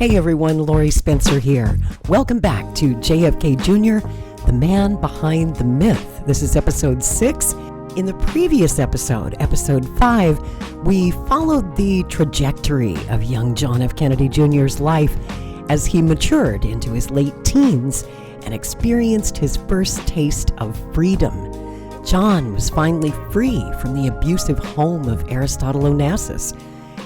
Hey everyone, Lori Spencer here. Welcome back to JFK Jr., the man behind the myth. This is episode 6. In the previous episode, episode 5, we followed the trajectory of young John F. Kennedy Jr.'s life as he matured into his late teens and experienced his first taste of freedom. John was finally free from the abusive home of Aristotle Onassis.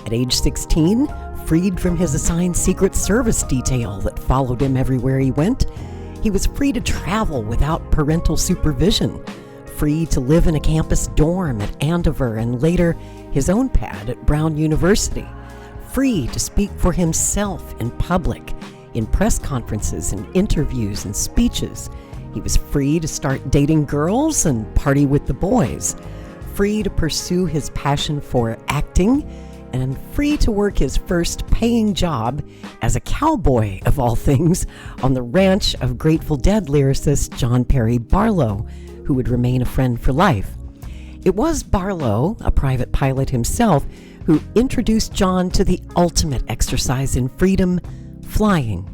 At age 16, freed from his assigned Secret Service detail that followed him everywhere he went, he was free to travel without parental supervision, free to live in a campus dorm at Andover and later his own pad at Brown University, free to speak for himself in public, in press conferences and interviews and speeches. He was free to start dating girls and party with the boys, free to pursue his passion for acting, and free to work his first paying job as a cowboy, of all things, on the ranch of Grateful Dead lyricist John Perry Barlow, who would remain a friend for life. It was Barlow, a private pilot himself, who introduced John to the ultimate exercise in freedom, flying.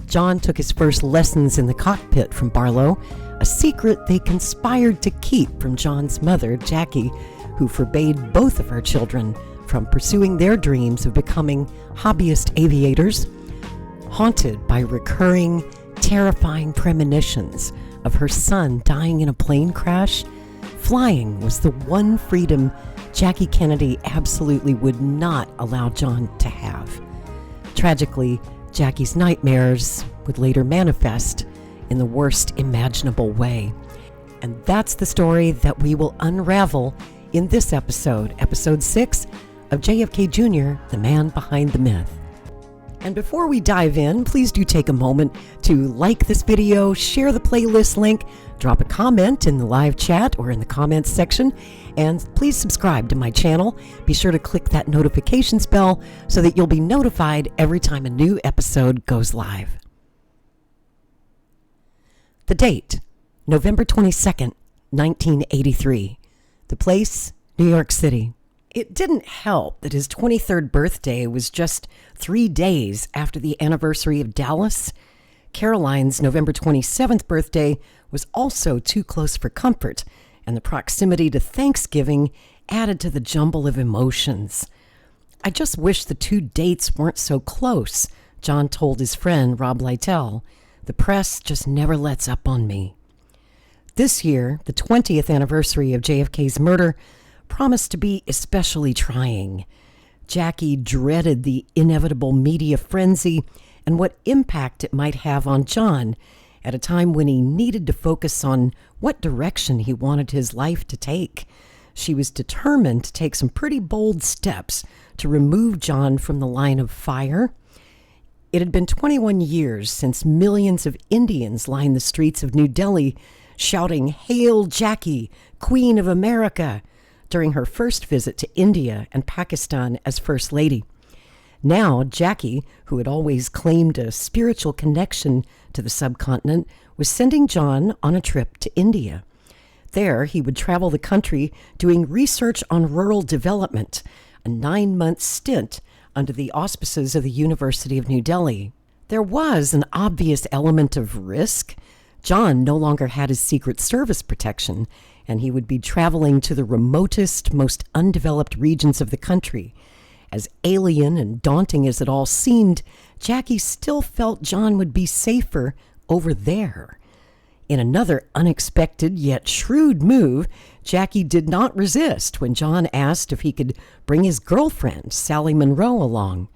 John took his first lessons in the cockpit from Barlow, a secret they conspired to keep from John's mother, Jackie, who forbade both of her children from pursuing their dreams of becoming hobbyist aviators. Haunted by recurring, terrifying premonitions of her son dying in a plane crash, flying was the one freedom Jackie Kennedy absolutely would not allow John to have. Tragically, Jackie's nightmares would later manifest in the worst imaginable way. And that's the story that we will unravel in this episode, episode 6 of JFK Jr., the man behind the myth. And before we dive in, please do take a moment to like this video, share the playlist link, drop a comment in the live chat or in the comments section, and please subscribe to my channel. Be sure to click that notifications bell so that you'll be notified every time a new episode goes live. The date, November 22nd, 1983. The place, New York City. It didn't help that his 23rd birthday was just 3 days after the anniversary of Dallas. Caroline's November 27th birthday was also too close for comfort, and the proximity to Thanksgiving added to the jumble of emotions. "I just wish the two dates weren't so close," John told his friend Rob Lytell. "The press just never lets up on me." This year, the 20th anniversary of JFK's murder, promised to be especially trying. Jackie dreaded the inevitable media frenzy and what impact it might have on John at a time when he needed to focus on what direction he wanted his life to take. She was determined to take some pretty bold steps to remove John from the line of fire. It had been 21 years since millions of Indians lined the streets of New Delhi shouting, "Hail Jackie, Queen of America," during her first visit to India and Pakistan as First Lady. Now, Jackie, who had always claimed a spiritual connection to the subcontinent, was sending John on a trip to India. There, he would travel the country doing research on rural development, a 9-month stint under the auspices of the University of New Delhi. There was an obvious element of risk. John no longer had his Secret Service protection, and he would be traveling to the remotest, most undeveloped regions of the country. As alien and daunting as it all seemed, Jackie still felt John would be safer over there. In another unexpected yet shrewd move, Jackie did not resist when John asked if he could bring his girlfriend, Sally Munro, along.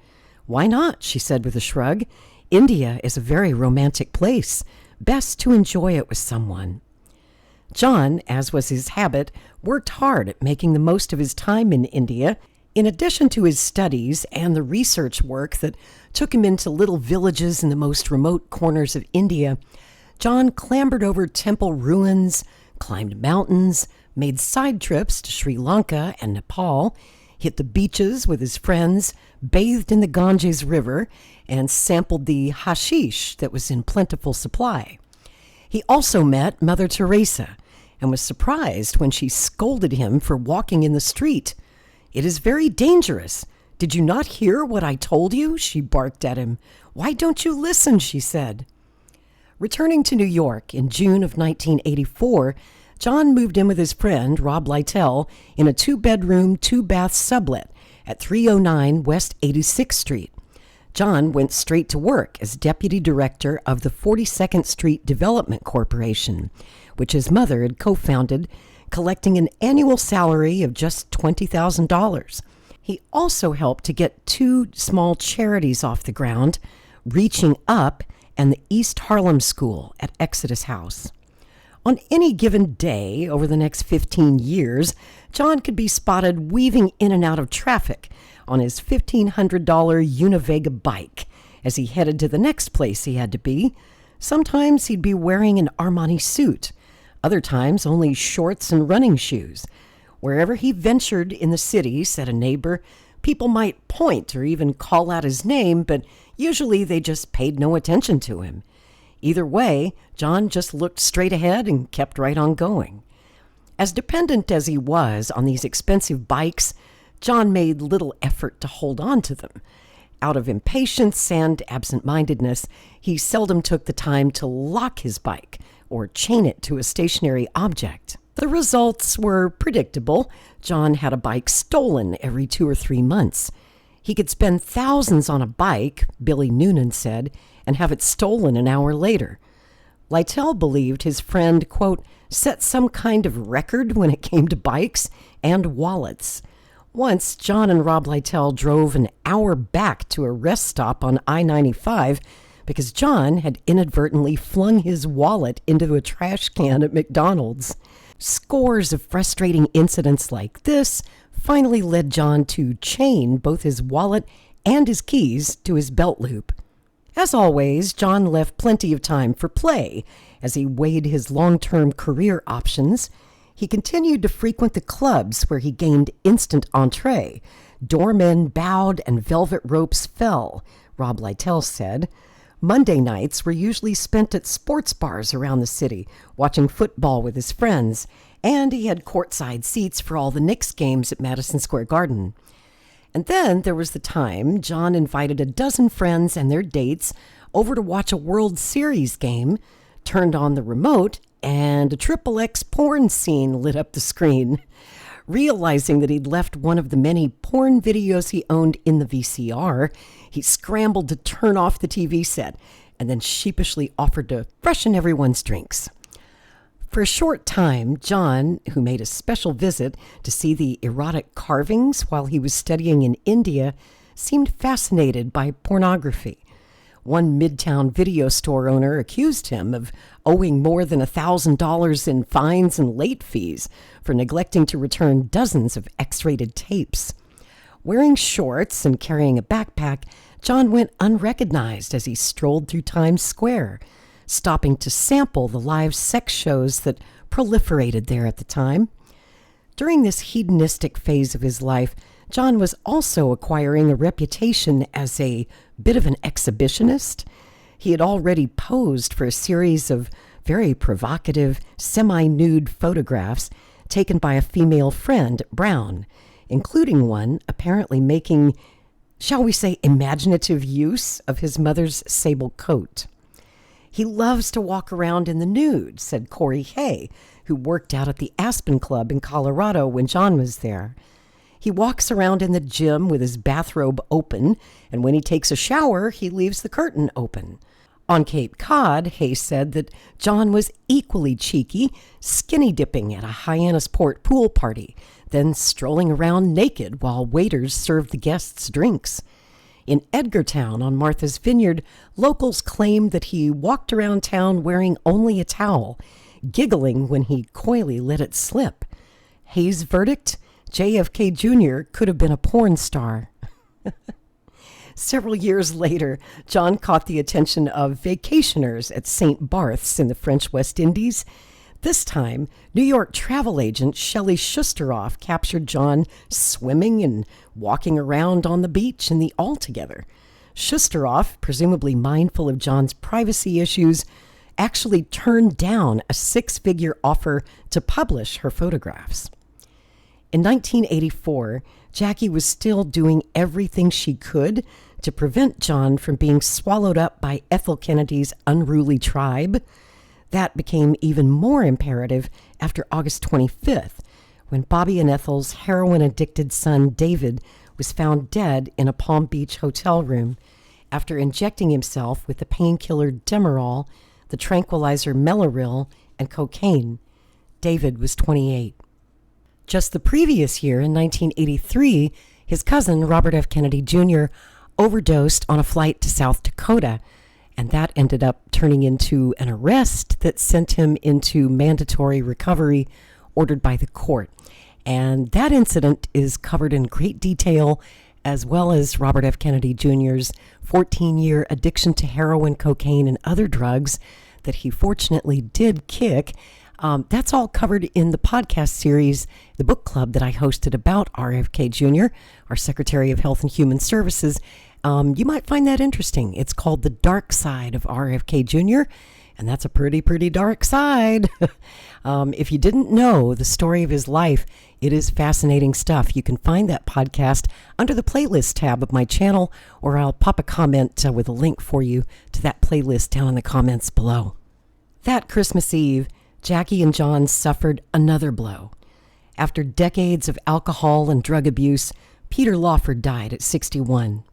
"Why not?" she said with a shrug. "India is a very romantic place. Best to enjoy it with someone." John, as was his habit, worked hard at making the most of his time in India. In addition to his studies and the research work that took him into little villages in the most remote corners of India, John clambered over temple ruins, climbed mountains, made side trips to Sri Lanka and Nepal, hit the beaches with his friends, bathed in the Ganges River, and sampled the hashish that was in plentiful supply. He also met Mother Teresa and was surprised when she scolded him for walking in the street. "It is very dangerous. "Did you not hear what I told you?" she barked at him. "Why don't you listen?" she said. Returning to New York in June of 1984, John moved in with his friend, Rob Lytell, in a 2-bedroom, 2-bath sublet at 309 West 86th Street. John went straight to work as deputy director of the 42nd Street Development Corporation, which his mother had co-founded, collecting an annual salary of just $20,000. He also helped to get 2 small charities off the ground, Reaching Up and the East Harlem School at Exodus House. On any given day over the next 15 years, John could be spotted weaving in and out of traffic on his $1,500 Univega bike as he headed to the next place he had to be. Sometimes he'd be wearing an Armani suit, other times only shorts and running shoes. Wherever he ventured in the city, said a neighbor, people might point or even call out his name, but usually they just paid no attention to him. Either way, John just looked straight ahead and kept right on going. As dependent as he was on these expensive bikes, John made little effort to hold on to them. Out of impatience and absent-mindedness, he seldom took the time to lock his bike or chain it to a stationary object. The results were predictable. John had a bike stolen every 2 or 3 months. He could spend thousands on a bike, Billy Noonan said, and have it stolen an hour later. Lytell believed his friend, quote, set some kind of record when it came to bikes and wallets. Once, John and Rob Lytell drove an hour back to a rest stop on I-95 because John had inadvertently flung his wallet into a trash can at McDonald's. Scores of frustrating incidents like this finally led John to chain both his wallet and his keys to his belt loop. As always, John left plenty of time for play as he weighed his long-term career options. He continued to frequent the clubs where he gained instant entree. Doormen bowed and velvet ropes fell, Rob Lytell said. Monday nights were usually spent at sports bars around the city, watching football with his friends, and he had courtside seats for all the Knicks games at Madison Square Garden. And then there was the time John invited a dozen friends and their dates over to watch a World Series game, turned on the remote, and a XXX porn scene lit up the screen. Realizing that he'd left one of the many porn videos he owned in the VCR, he scrambled to turn off the TV set and then sheepishly offered to freshen everyone's drinks. For a short time, John, who made a special visit to see the erotic carvings while he was studying in India, seemed fascinated by pornography. One Midtown video store owner accused him of owing more than $1,000 in fines and late fees for neglecting to return dozens of X-rated tapes. Wearing shorts and carrying a backpack, John went unrecognized as he strolled through Times Square, stopping to sample the live sex shows that proliferated there at the time. During this hedonistic phase of his life, John was also acquiring a reputation as a bit of an exhibitionist. He had already posed for a series of very provocative, semi-nude photographs taken by a female friend, Brown, including one apparently making, shall we say, imaginative use of his mother's sable coat. He loves to walk around in the nude, said Corey Hay, who worked out at the Aspen Club in Colorado when John was there. He walks around in the gym with his bathrobe open, and when he takes a shower, he leaves the curtain open. On Cape Cod, Hay said that John was equally cheeky, skinny dipping at a Hyannisport pool party, then strolling around naked while waiters served the guests drinks. In Edgartown on Martha's Vineyard, locals claimed that he walked around town wearing only a towel, giggling when he coyly let it slip. Hay's verdict? JFK Jr. could have been a porn star. Several years later, John caught the attention of vacationers at St. Barth's in the French West Indies. This time, New York travel agent Shelley Schusteroff captured John swimming and walking around on the beach in the Altogether. Schusteroff, presumably mindful of John's privacy issues, actually turned down a 6-figure offer to publish her photographs. In 1984, Jackie was still doing everything she could to prevent John from being swallowed up by Ethel Kennedy's unruly tribe. That became even more imperative after August 25th, when Bobby and Ethel's heroin-addicted son David was found dead in a Palm Beach hotel room after injecting himself with the painkiller Demerol, the tranquilizer Mellaril, and cocaine. David was 28. Just the previous year, in 1983, his cousin, Robert F. Kennedy Jr., overdosed on a flight to South Dakota, and that ended up turning into an arrest that sent him into mandatory recovery ordered by the court. And that incident is covered in great detail, as well as Robert F. Kennedy Jr.'s 14-year addiction to heroin, cocaine, and other drugs that he fortunately did kick. That's all covered in the podcast series, the book club that I hosted about RFK Jr., our Secretary of Health and Human Services. You might find that interesting. It's called The Dark Side of RFK Jr., and that's a pretty dark side. If you didn't know the story of his life, it is fascinating stuff. You can find that podcast under the playlist tab of my channel, or I'll pop a comment with a link for you to that playlist down in the comments below. That Christmas Eve, Jackie and John suffered another blow. After decades of alcohol and drug abuse, Peter Lawford died at 61.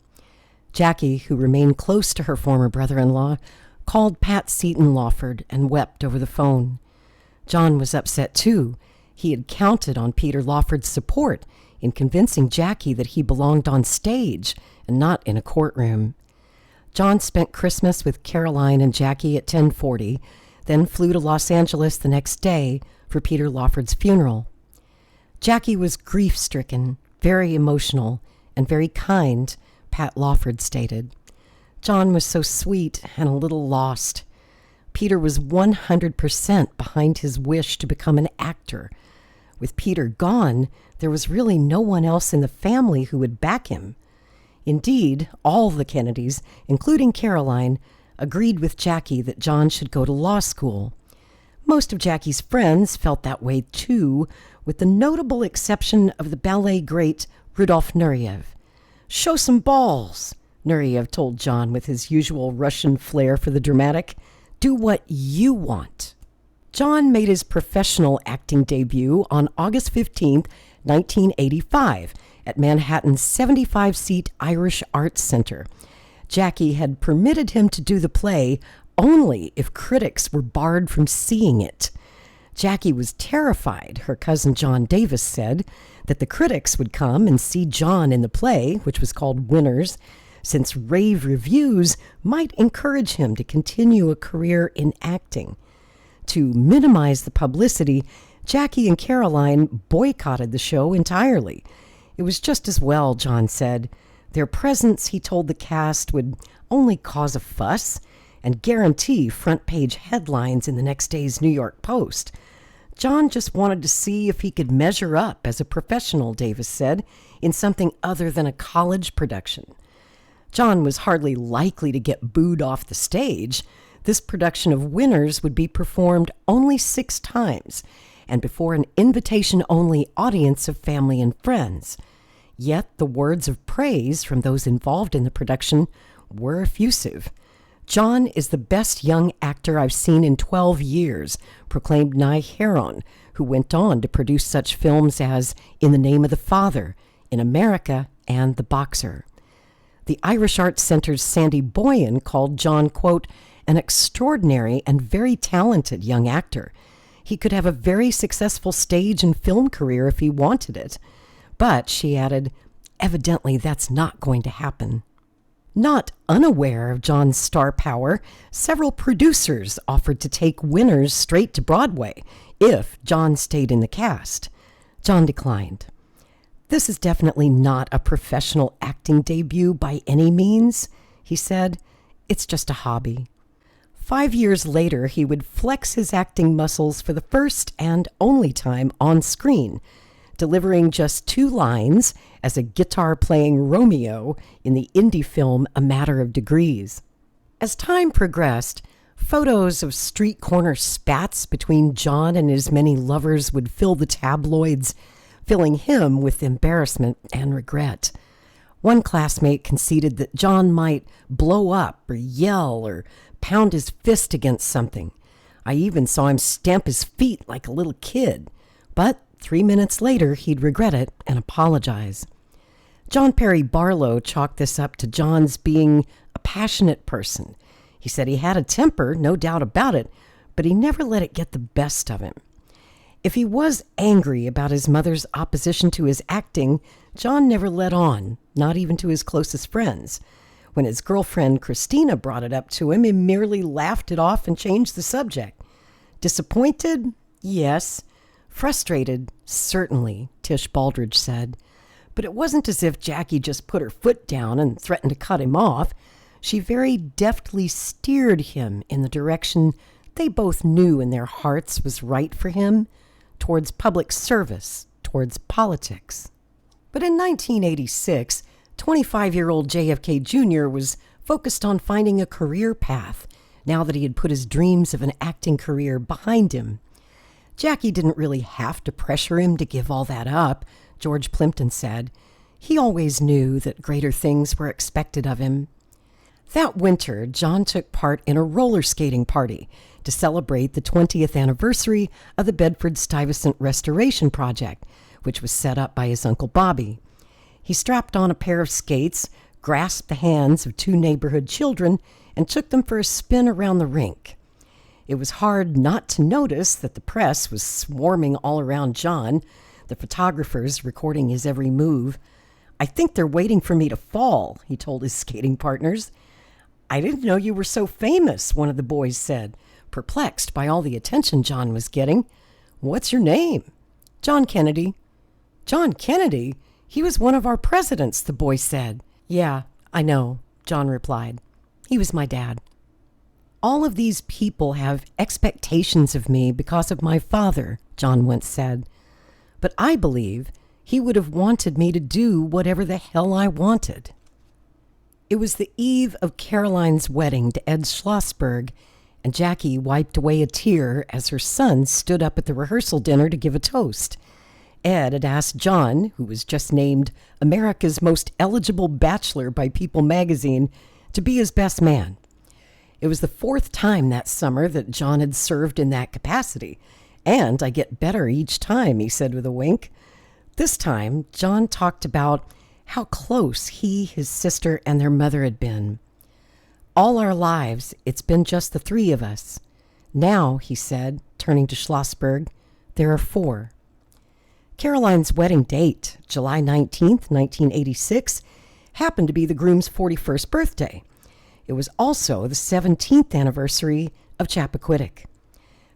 Jackie, who remained close to her former brother-in-law, called Pat Seton Lawford and wept over the phone. John was upset too. He had counted on Peter Lawford's support in convincing Jackie that he belonged on stage and not in a courtroom. John spent Christmas with Caroline and Jackie at 10:40, then flew to Los Angeles the next day for Peter Lawford's funeral. Jackie was grief-stricken, very emotional, and very kind, Pat Lawford stated. John was so sweet and a little lost. Peter was 100% behind his wish to become an actor. With Peter gone, there was really no one else in the family who would back him. Indeed, all the Kennedys, including Caroline, agreed with Jackie that John should go to law school. Most of Jackie's friends felt that way too, with the notable exception of the ballet great Rudolf Nureyev. "Show some balls," Nureyev told John with his usual Russian flair for the dramatic. "Do what you want." John made his professional acting debut on August 15, 1985, at Manhattan's 75-seat Irish Arts Center. Jackie had permitted him to do the play only if critics were barred from seeing it. Jackie was terrified, her cousin John Davis said, that the critics would come and see John in the play, which was called Winners, since rave reviews might encourage him to continue a career in acting. To minimize the publicity, Jackie and Caroline boycotted the show entirely. It was just as well, John said. Their presence, he told the cast, would only cause a fuss and guarantee front-page headlines in the next day's New York Post. John just wanted to see if he could measure up as a professional, Davis said, in something other than a college production. John was hardly likely to get booed off the stage. This production of Winners would be performed only 6 times, and before an invitation-only audience of family and friends. Yet the words of praise from those involved in the production were effusive. "John is the best young actor I've seen in 12 years, proclaimed Nye Heron, who went on to produce such films as In the Name of the Father, In America, and The Boxer. The Irish Arts Center's Sandy Boyan called John, quote, an extraordinary and very talented young actor. He could have a very successful stage and film career if he wanted it. But, she added, evidently that's not going to happen. Not unaware of John's star power, several producers offered to take Winners straight to Broadway if John stayed in the cast. John declined. This is definitely not a professional acting debut by any means, he said. It's just a hobby. 5 years later, he would flex his acting muscles for the first and only time on screen, delivering just 2 lines as a guitar-playing Romeo in the indie film A Matter of Degrees. As time progressed, photos of street corner spats between John and his many lovers would fill the tabloids. filling him with embarrassment and regret. One classmate conceded that John might blow up or yell or pound his fist against something. I even saw him stamp his feet like a little kid. But 3 minutes later, he'd regret it and apologize. John Perry Barlow chalked this up to John's being a passionate person. He said he had a temper, no doubt about it, but he never let it get the best of him. If he was angry about his mother's opposition to his acting, John never let on, not even to his closest friends. When his girlfriend Christina brought it up to him, he merely laughed it off and changed the subject. Disappointed? Yes. Frustrated? Certainly, Tish Baldridge said. But it wasn't as if Jackie just put her foot down and threatened to cut him off. She very deftly steered him in the direction they both knew in their hearts was right for him, towards public service, towards politics. But in 1986, 25-year-old JFK Jr. was focused on finding a career path now that he had put his dreams of an acting career behind him. Jackie didn't really have to pressure him to give all that up, George Plimpton said. He always knew that greater things were expected of him. That winter, John took part in a roller skating party to celebrate the 20th anniversary of the Bedford-Stuyvesant Restoration Project, which was set up by his Uncle Bobby. He strapped on a pair of skates, grasped the hands of 2 neighborhood children, and took them for a spin around the rink. It was hard not to notice that the press was swarming all around John, the photographers recording his every move. "I think they're waiting for me to fall," he told his skating partners. "I didn't know you were so famous," one of the boys said, perplexed by all the attention John was getting. "What's your name?" "John Kennedy." "John Kennedy? He was one of our presidents," the boy said. "Yeah, I know," John replied. "He was my dad." "All of these people have expectations of me because of my father," John once said. "But I believe he would have wanted me to do whatever the hell I wanted." It was the eve of Caroline's wedding to Ed Schlossberg, and Jackie wiped away a tear as her son stood up at the rehearsal dinner to give a toast. Ed had asked John, who was just named America's Most Eligible Bachelor by People magazine, to be his best man. It was the 4th time that summer that John had served in that capacity, and I get better each time, he said with a wink. This time, John talked about how close he, his sister, and their mother had been. "All our lives, it's been just the 3 of us. Now," he said, turning to Schlossberg, "there are 4. Caroline's wedding date, July 19th, 1986, happened to be the groom's 41st birthday. It was also the 17th anniversary of Chappaquiddick.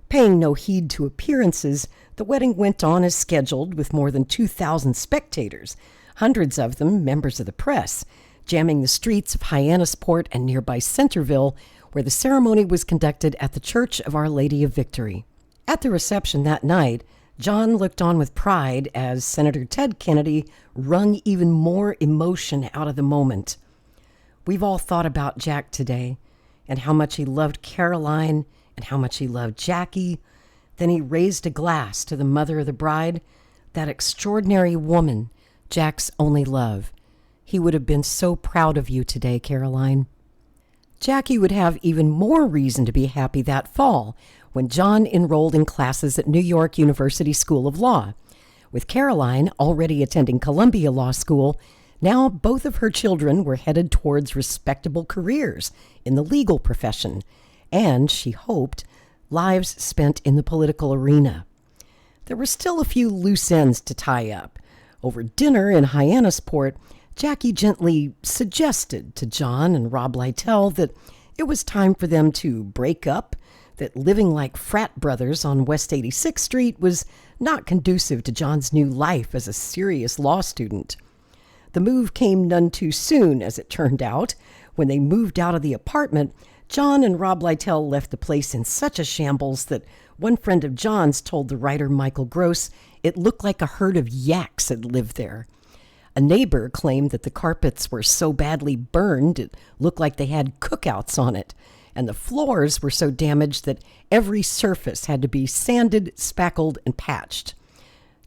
Paying no heed to appearances, the wedding went on as scheduled with more than 2,000 spectators, hundreds of them members of the press, jamming the streets of Hyannisport and nearby Centerville, where the ceremony was conducted at the Church of Our Lady of Victory. At the reception that night, John looked on with pride as Senator Ted Kennedy wrung even more emotion out of the moment. "We've all thought about Jack today, and how much he loved Caroline, and how much he loved Jackie." Then he raised a glass to the mother of the bride, that extraordinary woman, Jack's only love. "He would have been so proud of you today, Caroline." Jackie would have even more reason to be happy that fall when John enrolled in classes at New York University School of Law. With Caroline already attending Columbia Law School, now both of her children were headed towards respectable careers in the legal profession, and, she hoped, lives spent in the political arena. There were still a few loose ends to tie up. Over dinner in Hyannisport, Jackie gently suggested to John and Rob Lytell that it was time for them to break up, that living like frat brothers on West 86th Street was not conducive to John's new life as a serious law student. The move came none too soon, as it turned out. When they moved out of the apartment, John and Rob Lytell left the place in such a shambles that one friend of John's told the writer Michael Gross it looked like a herd of yaks had lived there. A neighbor claimed that the carpets were so badly burned it looked like they had cookouts on it, and the floors were so damaged that every surface had to be sanded, spackled, and patched.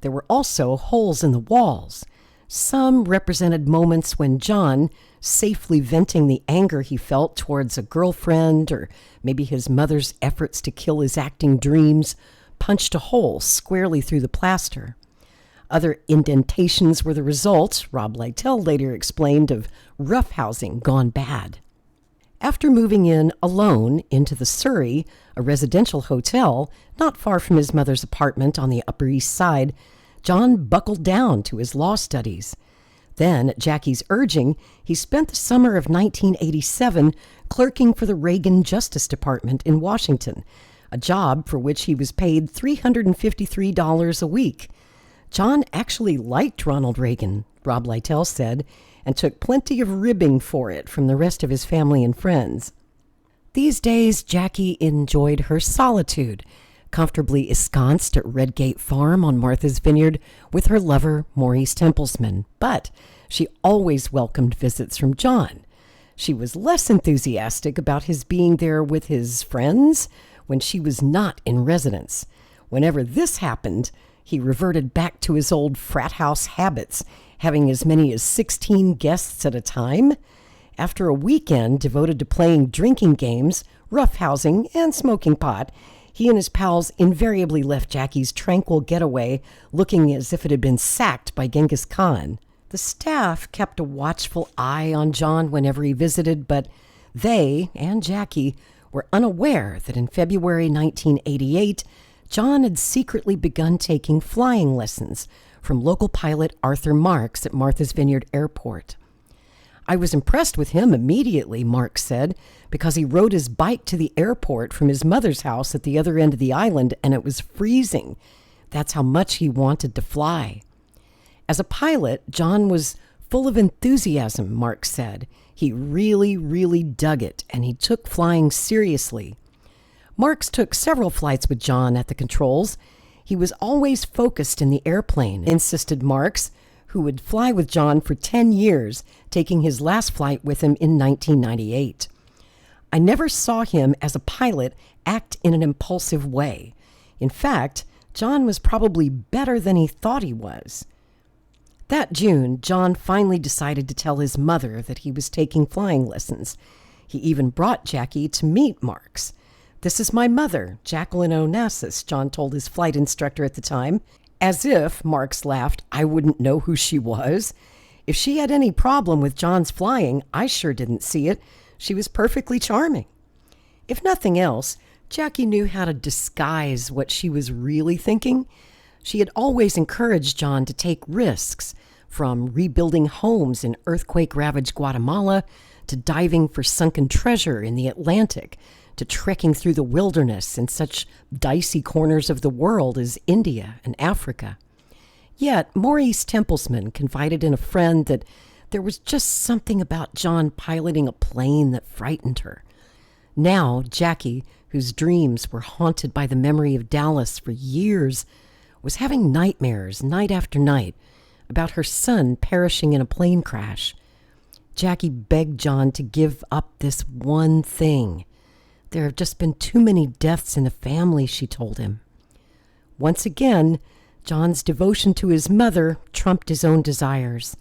There were also holes in the walls. Some represented moments when John, safely venting the anger he felt towards a girlfriend or maybe his mother's efforts to kill his acting dreams, punched a hole squarely through the plaster. Other indentations were the result, Rob Lytell later explained, of roughhousing gone bad. After moving in alone into the Surrey, a residential hotel not far from his mother's apartment on the Upper East Side, John buckled down to his law studies. Then, at Jackie's urging, he spent the summer of 1987 clerking for the Reagan Justice Department in Washington, a job for which he was paid $353 a week. John actually liked Ronald Reagan, Rob Lytell said, and took plenty of ribbing for it from the rest of his family and friends. These days, Jackie enjoyed her solitude, comfortably ensconced at Redgate Farm on Martha's Vineyard with her lover, Maurice Templesman. But she always welcomed visits from John. She was less enthusiastic about his being there with his friends when she was not in residence. Whenever this happened, he reverted back to his old frat house habits, having as many as 16 guests at a time. After a weekend devoted to playing drinking games, roughhousing, and smoking pot, he and his pals invariably left Jackie's tranquil getaway looking as if it had been sacked by Genghis Khan. The staff kept a watchful eye on John whenever he visited, but they, and Jackie, were unaware that in February 1988, John had secretly begun taking flying lessons from local pilot Arthur Marks at Martha's Vineyard Airport. I was impressed with him immediately, Marks said, because he rode his bike to the airport from his mother's house at the other end of the island, and it was freezing. That's how much he wanted to fly. As a pilot, John was full of enthusiasm, Marks said. He really, really dug it, and he took flying seriously. Marks took several flights with John at the controls. He was always focused in the airplane, insisted Marks, who would fly with John for 10 years, taking his last flight with him in 1998. I never saw him as a pilot act in an impulsive way. In fact, John was probably better than he thought he was. That June, John finally decided to tell his mother that he was taking flying lessons. He even brought Jackie to meet Marks. "This is my mother, Jacqueline Onassis," John told his flight instructor at the time. As if, Marks laughed, I wouldn't know who she was. If she had any problem with John's flying, I sure didn't see it. She was perfectly charming. If nothing else, Jackie knew how to disguise what she was really thinking. She had always encouraged John to take risks, from rebuilding homes in earthquake-ravaged Guatemala to diving for sunken treasure in the Atlantic, to trekking through the wilderness in such dicey corners of the world as India and Africa. Yet Maurice Templesman confided in a friend that there was just something about John piloting a plane that frightened her. Now Jackie, whose dreams were haunted by the memory of Dallas for years, was having nightmares night after night about her son perishing in a plane crash. Jackie begged John to give up this one thing. There have just been too many deaths in the family, she told him. Once again, John's devotion to his mother trumped his own desires.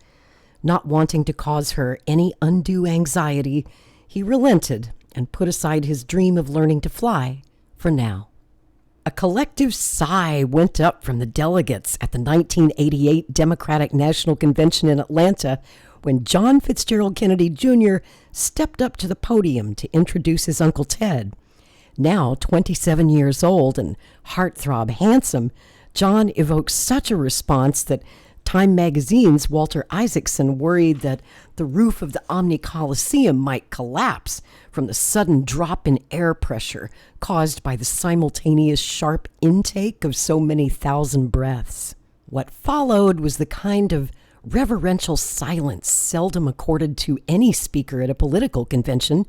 Not wanting to cause her any undue anxiety, he relented and put aside his dream of learning to fly for now. A collective sigh went up from the delegates at the 1988 Democratic National Convention in Atlanta when John Fitzgerald Kennedy Jr. stepped up to the podium to introduce his Uncle Ted. Now 27 years old and heartthrob handsome, John evoked such a response that Time magazine's Walter Isaacson worried that the roof of the Omni Coliseum might collapse from the sudden drop in air pressure caused by the simultaneous sharp intake of so many thousand breaths. What followed was the kind of reverential silence seldom accorded to any speaker at a political convention.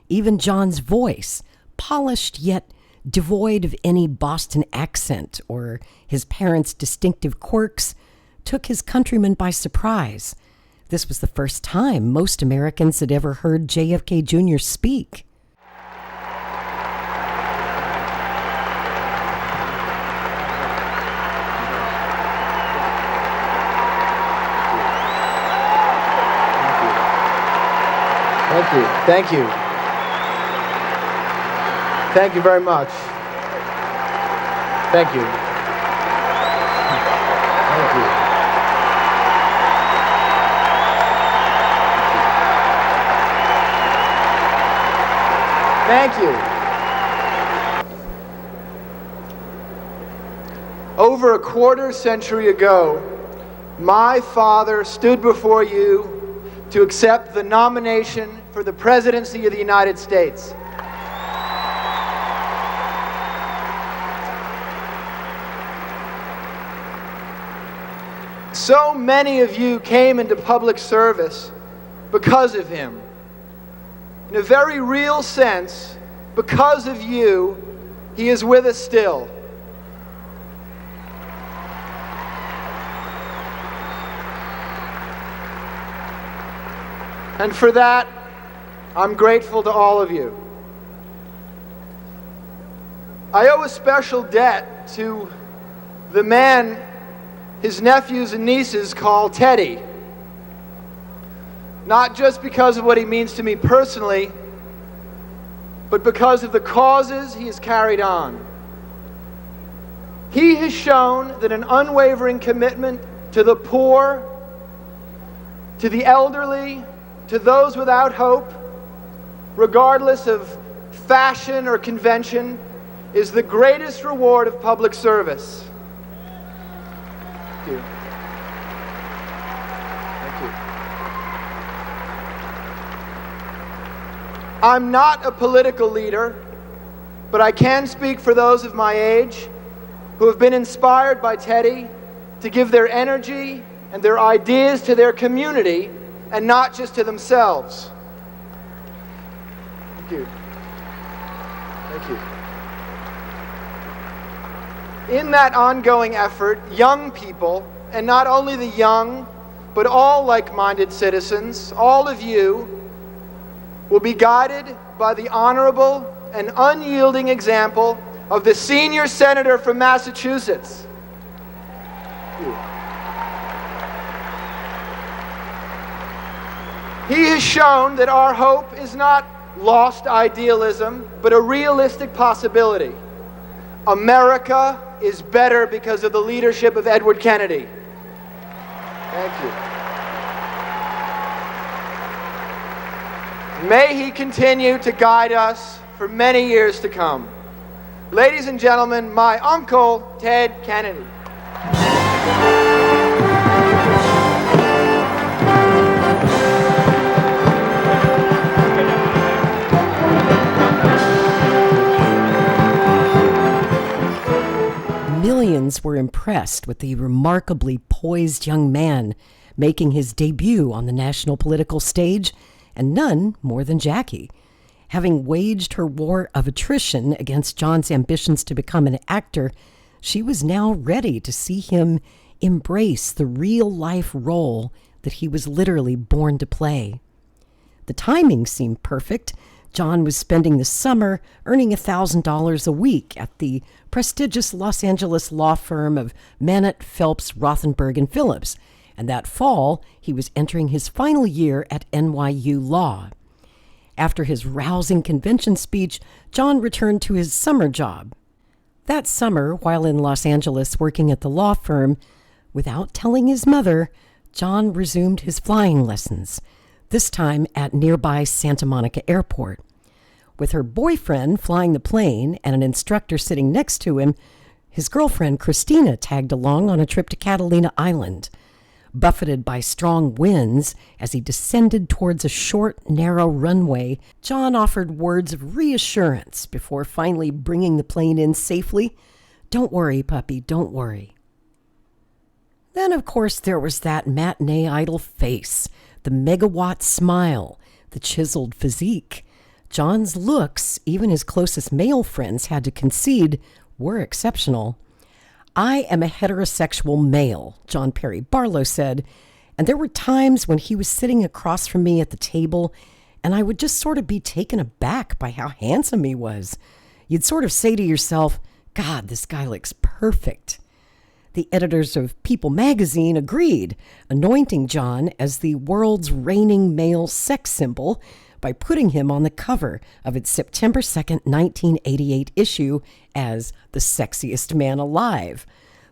Even John's voice, polished yet devoid of any Boston accent or his parents' distinctive quirks, took his countrymen by surprise. This was the first time most Americans had ever heard JFK Jr. speak. Thank you. Thank you. Thank you very much. Thank you. Thank you. Thank you. Over a quarter century ago, my father stood before you to accept the nomination for the presidency of the United States. So many of you came into public service because of him. In a very real sense, because of you, he is with us still. And for that, I'm grateful to all of you. I owe a special debt to the man his nephews and nieces call Teddy. Not just because of what he means to me personally, but because of the causes he has carried on. He has shown that an unwavering commitment to the poor, to the elderly, to those without hope, regardless of fashion or convention, is the greatest reward of public service. Thank you. Thank you. I'm not a political leader, but I can speak for those of my age who have been inspired by Teddy to give their energy and their ideas to their community and not just to themselves. Thank you. Thank you. In that ongoing effort, young people, and not only the young, but all like-minded citizens, all of you, will be guided by the honorable and unyielding example of the senior senator from Massachusetts. Thank you. He has shown that our hope is not lost idealism, but a realistic possibility. America is better because of the leadership of Edward Kennedy. Thank you. May he continue to guide us for many years to come. Ladies and gentlemen, my uncle, Ted Kennedy. Millions were impressed with the remarkably poised young man making his debut on the national political stage, and none more than Jackie. Having waged her war of attrition against John's ambitions to become an actor, she was now ready to see him embrace the real-life role that he was literally born to play. The timing seemed perfect. John was spending the summer earning $1,000 a week at the prestigious Los Angeles law firm of Mannett, Phelps, Rothenberg, and Phillips, and that fall he was entering his final year at NYU Law. After his rousing convention speech, John returned to his summer job. That summer, while in Los Angeles working at the law firm, without telling his mother, John resumed his flying lessons, this time at nearby Santa Monica Airport. With her boyfriend flying the plane and an instructor sitting next to him, his girlfriend Christina tagged along on a trip to Catalina Island. Buffeted by strong winds as he descended towards a short, narrow runway, John offered words of reassurance before finally bringing the plane in safely. "Don't worry, puppy, don't worry." Then, of course, there was that matinee-idol face, the megawatt smile, the chiseled physique. John's looks, even his closest male friends had to concede, were exceptional. "I am a heterosexual male," John Perry Barlow said, "and there were times when he was sitting across from me at the table, and I would just sort of be taken aback by how handsome he was. You'd sort of say to yourself, God, this guy looks perfect." The editors of People magazine agreed, anointing John as the world's reigning male sex symbol, by putting him on the cover of its September 2nd, 1988 issue as the sexiest man alive.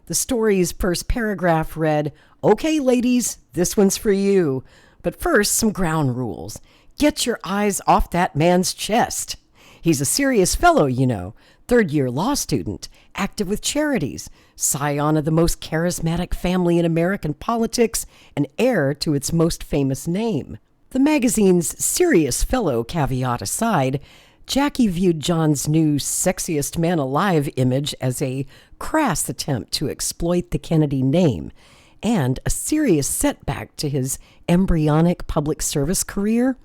The story's first paragraph read, "Okay, ladies, this one's for you. But first, some ground rules. Get your eyes off that man's chest. He's a serious fellow, you know, third-year law student, active with charities, scion of the most charismatic family in American politics, and heir to its most famous name." The magazine's serious fellow caveat aside, Jackie viewed John's new sexiest man alive image as a crass attempt to exploit the Kennedy name and a serious setback to his embryonic public service career.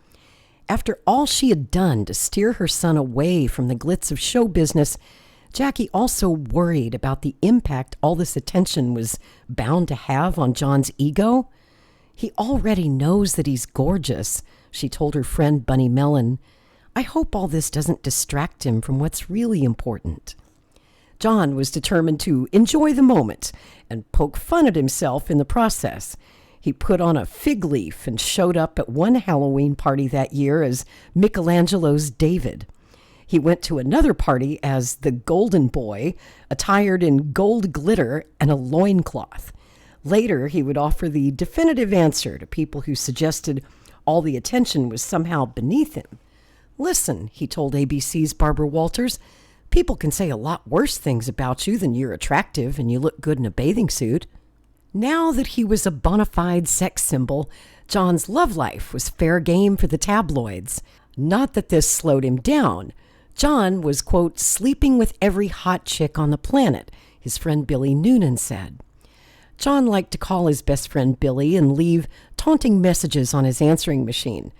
After all she had done to steer her son away from the glitz of show business, Jackie also worried about the impact all this attention was bound to have on John's ego. "He already knows that he's gorgeous," she told her friend Bunny Mellon. "I hope all this doesn't distract him from what's really important." John was determined to enjoy the moment and poke fun at himself in the process. He put on a fig leaf and showed up at one Halloween party that year as Michelangelo's David. He went to another party as the Golden Boy, attired in gold glitter and a loincloth. Later, he would offer the definitive answer to people who suggested all the attention was somehow beneath him. "Listen," he told ABC's Barbara Walters, "people can say a lot worse things about you than you're attractive and you look good in a bathing suit." Now that he was a bona fide sex symbol, John's love life was fair game for the tabloids. Not that this slowed him down. John was, quote, "sleeping with every hot chick on the planet," his friend Billy Noonan said. John liked to call his best friend Billy and leave taunting messages on his answering machine.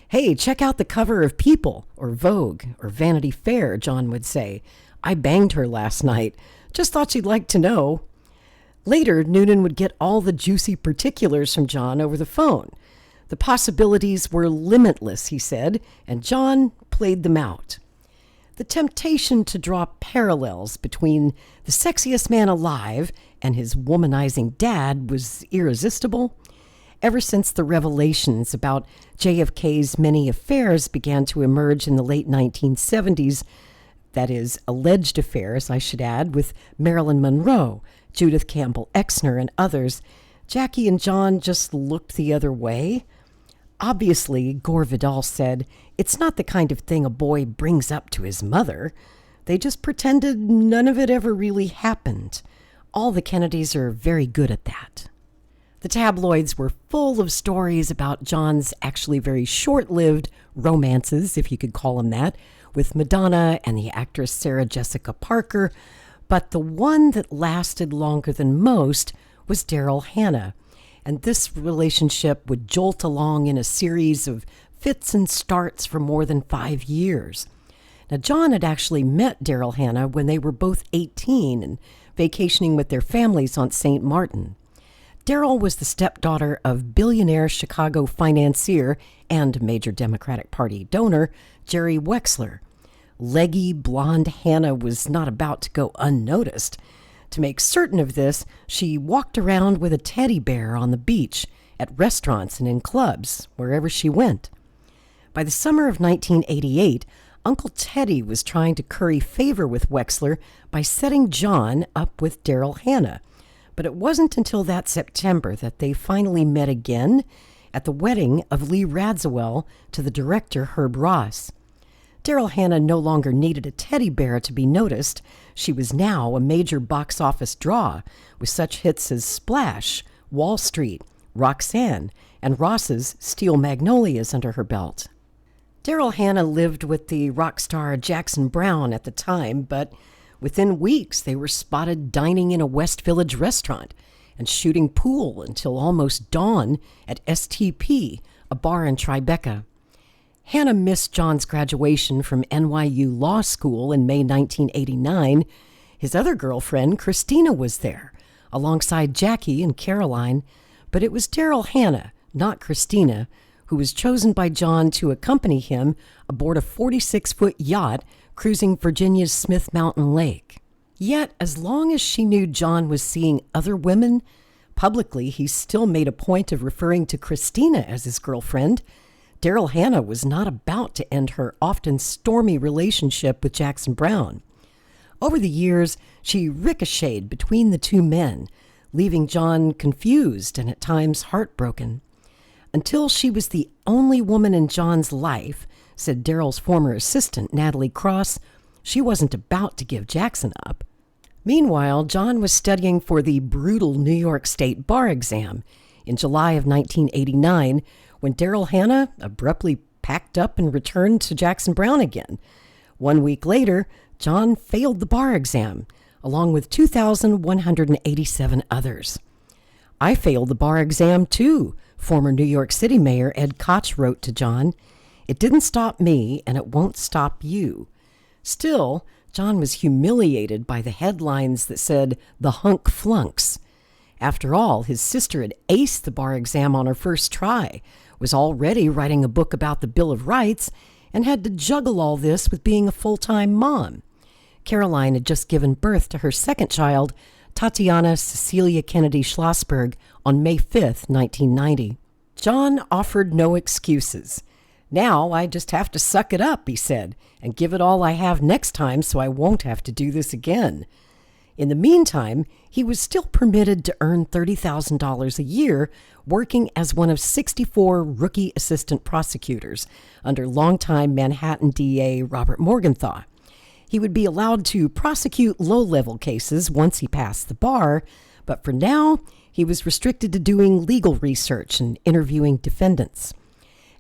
"Hey, check out the cover of People, or Vogue, or Vanity Fair," John would say. "I banged her last night. Just thought you'd like to know." Later, Noonan would get all the juicy particulars from John over the phone. The possibilities were limitless, he said, and John played them out. The temptation to draw parallels between the sexiest man alive and his womanizing dad was irresistible. Ever since the revelations about JFK's many affairs began to emerge in the late 1970s, that is, alleged affairs, I should add, with Marilyn Munro, Judith Campbell Exner, and others, Jackie and John just looked the other way. Obviously, Gore Vidal said, "It's not the kind of thing a boy brings up to his mother. They just pretended none of it ever really happened. All the Kennedys are very good at that." The tabloids were full of stories about John's actually very short-lived romances, if you could call them that, with Madonna and the actress Sarah Jessica Parker, but the one that lasted longer than most was Daryl Hannah, and this relationship would jolt along in a series of fits and starts for more than 5 years. Now, John had actually met Daryl Hannah when they were both 18 and vacationing with their families on St. Martin. Daryl was the stepdaughter of billionaire Chicago financier and major Democratic Party donor Jerry Wexler. Leggy, blonde Hannah was not about to go unnoticed. To make certain of this, she walked around with a teddy bear on the beach, at restaurants and in clubs, wherever she went. By the summer of 1988, Uncle Teddy was trying to curry favor with Wexler by setting John up with Daryl Hannah. But it wasn't until that September that they finally met again at the wedding of Lee Radziwill to the director Herb Ross. Daryl Hannah no longer needed a teddy bear to be noticed. She was now a major box office draw with such hits as Splash, Wall Street, Roxanne, and Ross's Steel Magnolias under her belt. Daryl Hannah lived with the rock star Jackson Browne at the time, but within weeks they were spotted dining in a West Village restaurant and shooting pool until almost dawn at STP, a bar in Tribeca. Hannah missed John's graduation from NYU Law School in May 1989. His other girlfriend, Christina, was there, alongside Jackie and Caroline, but it was Daryl Hannah, not Christina, who was chosen by John to accompany him aboard a 46-foot yacht cruising Virginia's Smith Mountain Lake. Yet, as long as she knew John was seeing other women, publicly he still made a point of referring to Christina as his girlfriend. Daryl Hannah was not about to end her often stormy relationship with Jackson Browne. Over the years, she ricocheted between the two men, leaving John confused and at times heartbroken. Until she was the only woman in John's life, said Daryl's former assistant, Natalie Cross, she wasn't about to give Jackson up. Meanwhile, John was studying for the brutal New York State bar exam in July of 1989, when Daryl Hannah abruptly packed up and returned to Jackson Browne again. 1 week later, John failed the bar exam, along with 2,187 others. "I failed the bar exam too," former New York City Mayor Ed Koch wrote to John. "It didn't stop me, and it won't stop you." Still, John was humiliated by the headlines that said, "The hunk flunks." After all, his sister had aced the bar exam on her first try, was already writing a book about the Bill of Rights, and had to juggle all this with being a full-time mom. Caroline had just given birth to her second child, Tatiana Cecilia Kennedy Schlossberg, on May 5th, 1990. John offered no excuses. "Now I just have to suck it up," he said, "and give it all I have next time so I won't have to do this again." In the meantime, he was still permitted to earn $30,000 a year working as one of 64 rookie assistant prosecutors under longtime Manhattan DA Robert Morgenthau. He would be allowed to prosecute low-level cases once he passed the bar, but for now, he was restricted to doing legal research and interviewing defendants.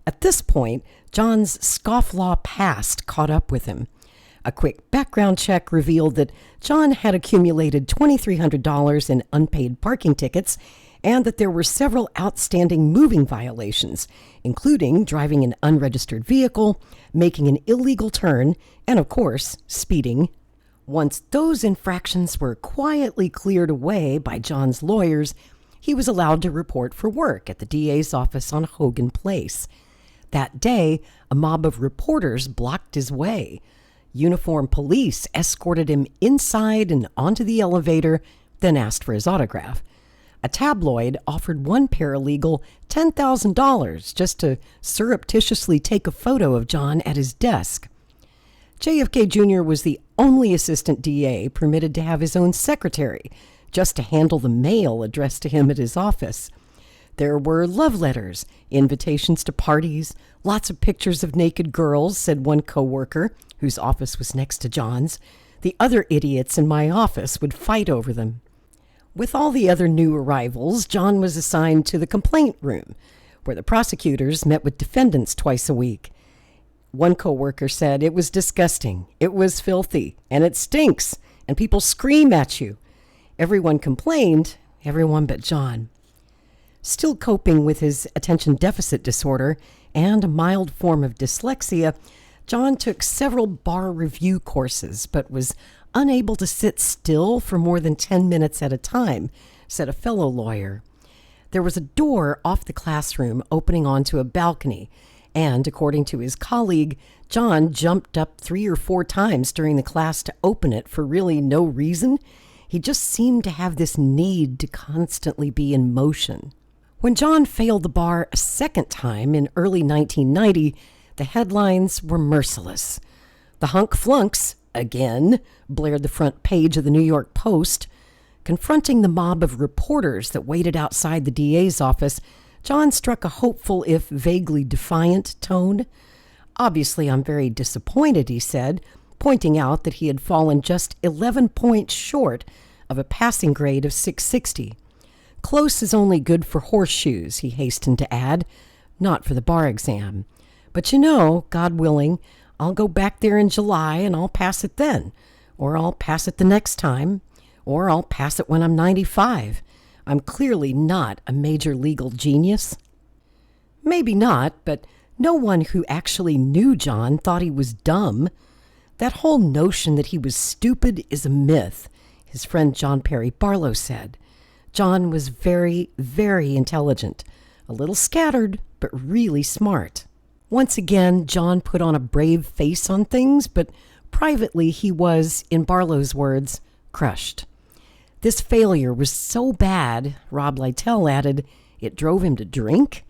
At this point, John's scofflaw past caught up with him. A quick background check revealed that John had accumulated $2,300 in unpaid parking tickets and that there were several outstanding moving violations, including driving an unregistered vehicle, making an illegal turn, and of course, speeding. Once those infractions were quietly cleared away by John's lawyers, he was allowed to report for work at the DA's office on Hogan Place. That day, a mob of reporters blocked his way. Uniformed police escorted him inside and onto the elevator, then asked for his autograph. A tabloid offered one paralegal $10,000 just to surreptitiously take a photo of John at his desk. JFK Jr. was the only assistant DA permitted to have his own secretary, just to handle the mail addressed to him at his office. There were love letters, invitations to parties, lots of pictures of naked girls, said one coworker, whose office was next to John's. The other idiots in my office would fight over them. With all the other new arrivals, John was assigned to the complaint room, where the prosecutors met with defendants twice a week. One coworker said it was disgusting, it was filthy, and it stinks, and people scream at you. Everyone complained, everyone but John. Still coping with his attention deficit disorder and a mild form of dyslexia, John took several bar review courses, but was unable to sit still for more than 10 minutes at a time, said a fellow lawyer. There was a door off the classroom opening onto a balcony, and according to his colleague, John jumped up 3 or 4 times during the class to open it for really no reason. He just seemed to have this need to constantly be in motion. When John failed the bar a second time in early 1990, the headlines were merciless. "The hunk flunks," again, blared the front page of the New York Post. Confronting the mob of reporters that waited outside the DA's office, John struck a hopeful, if vaguely defiant, tone. "Obviously, I'm very disappointed," he said, pointing out that he had fallen just 11 points short of a passing grade of 660. "Close is only good for horseshoes," he hastened to add, "not for the bar exam. But you know, God willing, I'll go back there in July and I'll pass it then. Or I'll pass it the next time. Or I'll pass it when I'm 95. I'm clearly not a major legal genius." Maybe not, but no one who actually knew John thought he was dumb. That whole notion that he was stupid is a myth, his friend John Perry Barlow said. John was very, very intelligent, a little scattered, but really smart. Once again, John put on a brave face on things, but privately he was, in Barlow's words, crushed. This failure was so bad, Rob Lytell added, it drove him to drink.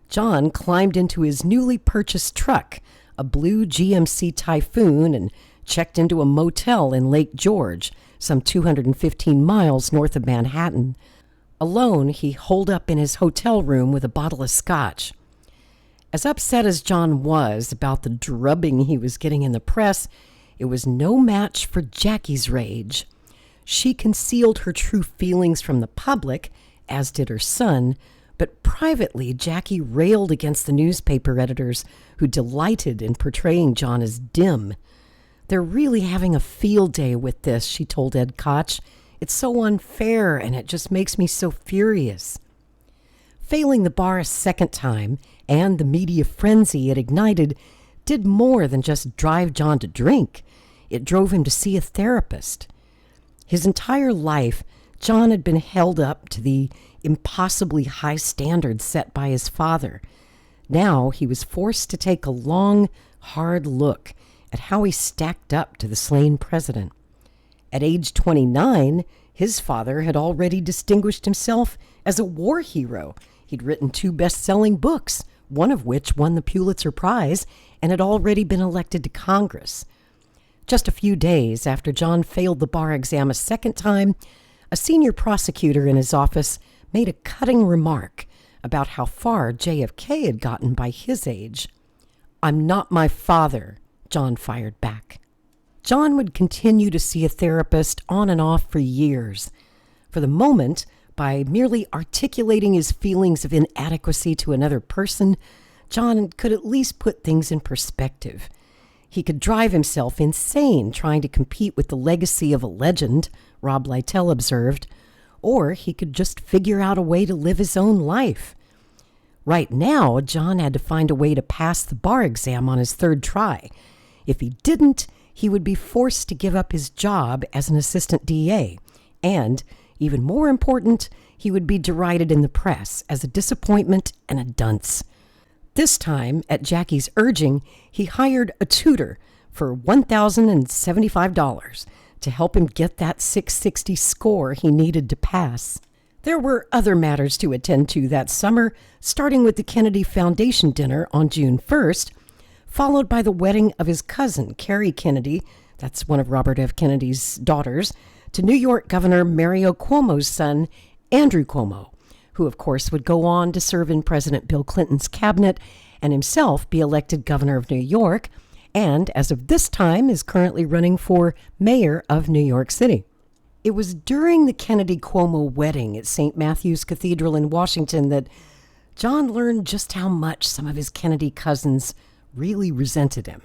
John climbed into his newly purchased truck, a blue GMC Typhoon, and checked into a motel in Lake George, some 215 miles north of Manhattan. Alone, he holed up in his hotel room with a bottle of scotch. As upset as John was about the drubbing he was getting in the press, it was no match for Jackie's rage. She concealed her true feelings from the public, as did her son, but privately Jackie railed against the newspaper editors who delighted in portraying John as dim. "They're really having a field day with this," she told Ed Koch. "It's so unfair, and it just makes me so furious." Failing the bar a second time, and the media frenzy it ignited, did more than just drive John to drink. It drove him to see a therapist. His entire life, John had been held up to the impossibly high standards set by his father. Now he was forced to take a long, hard look at how he stacked up to the slain president. At age 29, his father had already distinguished himself as a war hero. He'd written 2 best-selling books, one of which won the Pulitzer Prize, and had already been elected to Congress. Just a few days after John failed the bar exam a second time, a senior prosecutor in his office made a cutting remark about how far JFK had gotten by his age. "I'm not my father," John fired back. John would continue to see a therapist on and off for years. For the moment, by merely articulating his feelings of inadequacy to another person, John could at least put things in perspective. He could drive himself insane trying to compete with the legacy of a legend, Rob Littell observed, or he could just figure out a way to live his own life. Right now, John had to find a way to pass the bar exam on his 3rd try. If he didn't, he would be forced to give up his job as an assistant DA, and, even more important, he would be derided in the press as a disappointment and a dunce. This time, at Jackie's urging, he hired a tutor for $1,075 to help him get that 660 score he needed to pass. There were other matters to attend to that summer, starting with the Kennedy Foundation dinner on June 1st, followed by the wedding of his cousin, Carrie Kennedy, that's one of Robert F. Kennedy's daughters, to New York Governor Mario Cuomo's son, Andrew Cuomo, who of course would go on to serve in President Bill Clinton's cabinet and himself be elected governor of New York, and as of this time is currently running for mayor of New York City. It was during the Kennedy-Cuomo wedding at St. Matthew's Cathedral in Washington that John learned just how much some of his Kennedy cousins really resented him.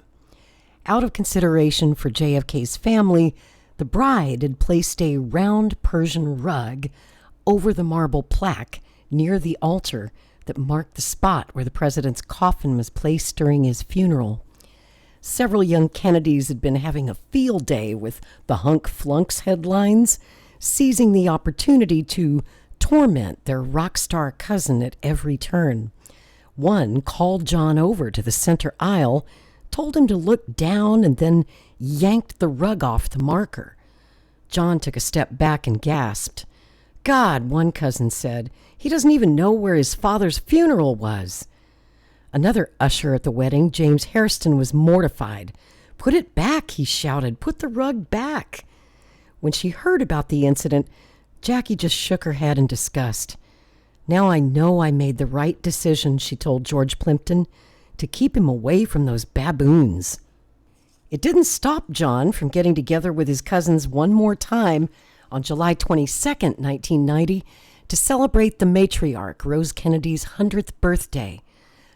Out of consideration for JFK's family, the bride had placed a round Persian rug over the marble plaque near the altar that marked the spot where the president's coffin was placed during his funeral. Several young Kennedys had been having a field day with the Hunk Flunks headlines, seizing the opportunity to torment their rock star cousin at every turn. One called John over to the center aisle, told him to look down, and then yanked the rug off the marker. John took a step back and gasped. "God," one cousin said, "he doesn't even know where his father's funeral was." Another usher at the wedding, James Hairston, was mortified. "Put it back," he shouted. "Put the rug back." When she heard about the incident, Jackie just shook her head in disgust. "Now I know I made the right decision," she told George Plimpton, "to keep him away from those baboons." It didn't stop John from getting together with his cousins one more time on July 22nd, 1990, to celebrate the matriarch, Rose Kennedy's 100th birthday.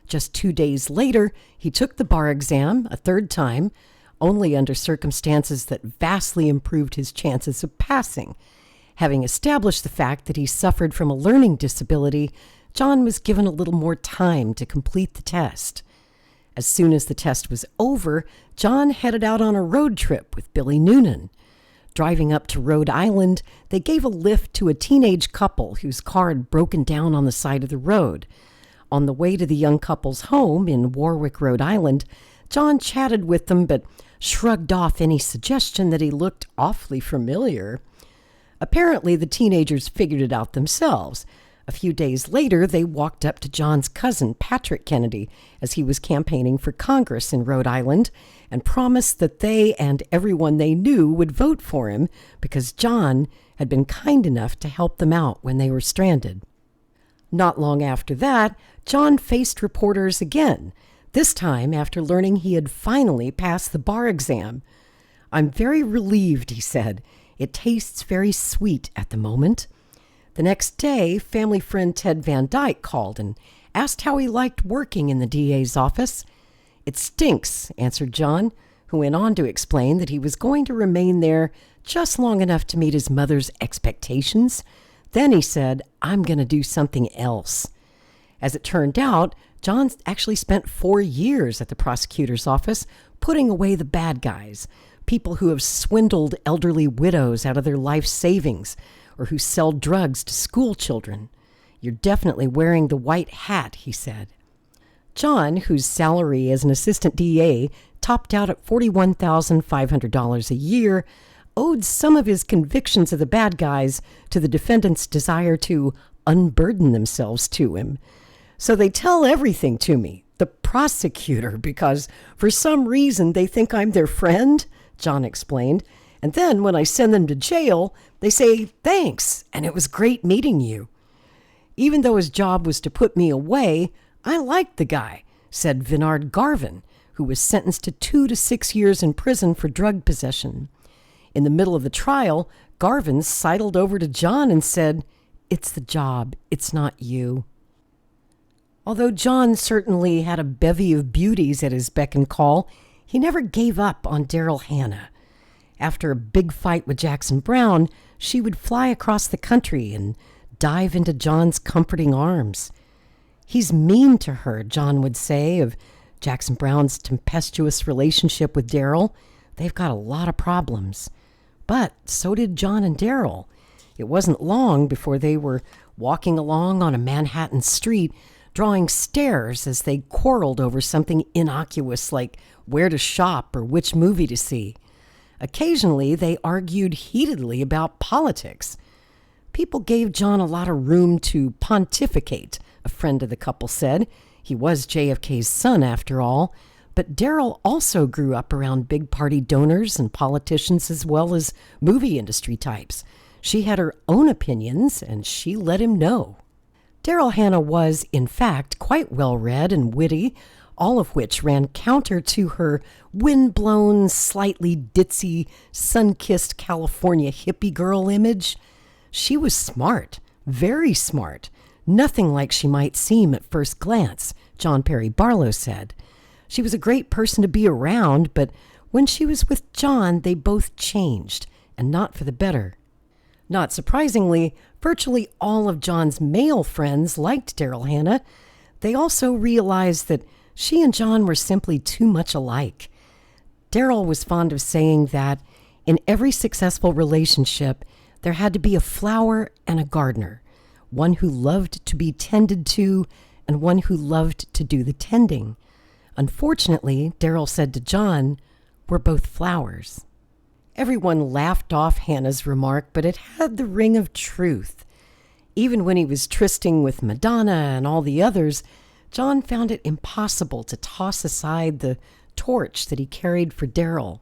Just 2 days later, he took the bar exam a 3rd time, only under circumstances that vastly improved his chances of passing. Having established the fact that he suffered from a learning disability, John was given a little more time to complete the test. As soon as the test was over, John headed out on a road trip with Billy Noonan. Driving up to Rhode Island, they gave a lift to a teenage couple whose car had broken down on the side of the road. On the way to the young couple's home in Warwick, Rhode Island, John chatted with them but shrugged off any suggestion that he looked awfully familiar. Apparently, the teenagers figured it out themselves. A few days later, they walked up to John's cousin, Patrick Kennedy, as he was campaigning for Congress in Rhode Island, and promised that they and everyone they knew would vote for him because John had been kind enough to help them out when they were stranded. Not long after that, John faced reporters again, this time after learning he had finally passed the bar exam. "I'm very relieved," he said. "It tastes very sweet at the moment." The next day, family friend Ted Van Dyke called and asked how he liked working in the DA's office. "It stinks," answered John, who went on to explain that he was going to remain there just long enough to meet his mother's expectations. Then he said, "I'm going to do something else." As it turned out, John actually spent 4 years at the prosecutor's office putting away the bad guys, people who have swindled elderly widows out of their life savings or who sell drugs to school children. "You're definitely wearing the white hat," he said. John, whose salary as an assistant DA topped out at $41,500 a year, owed some of his convictions of the bad guys to the defendants' desire to unburden themselves to him. "So they tell everything to me, the prosecutor, because for some reason they think I'm their friend," John explained. "And then when I send them to jail, they say, 'Thanks, and it was great meeting you.' Even though his job was to put me away, I liked the guy," said Vinard Garvin, who was sentenced to 2 to 6 years in prison for drug possession. In the middle of the trial, Garvin sidled over to John and said, "It's the job, it's not you." Although John certainly had a bevy of beauties at his beck and call, he never gave up on Daryl Hannah. After a big fight with Jackson Browne, she would fly across the country and dive into John's comforting arms. "He's mean to her," John would say of Jackson Browne's tempestuous relationship with Daryl. "They've got a lot of problems." But so did John and Daryl. It wasn't long before they were walking along on a Manhattan street, drawing stares as they quarreled over something innocuous like where to shop or which movie to see. Occasionally, they argued heatedly about politics. "People gave John a lot of room to pontificate," a friend of the couple said. He was JFK's son, after all. But Daryl also grew up around big party donors and politicians as well as movie industry types. She had her own opinions, and she let him know. Daryl Hannah was, in fact, quite well-read and witty, all of which ran counter to her wind-blown, slightly ditzy, sun-kissed California hippie girl image. She was smart, very smart, nothing like she might seem at first glance, John Perry Barlow said. She was a great person to be around, but when she was with John, they both changed, and not for the better. Not surprisingly, virtually all of John's male friends liked Daryl Hannah. They also realized that she and John were simply too much alike. Daryl was fond of saying that in every successful relationship, there had to be a flower and a gardener, one who loved to be tended to and one who loved to do the tending. Unfortunately, Daryl said to John, "We're both flowers." Everyone laughed off Hannah's remark, but it had the ring of truth. Even when he was trysting with Madonna and all the others, John found it impossible to toss aside the torch that he carried for Daryl.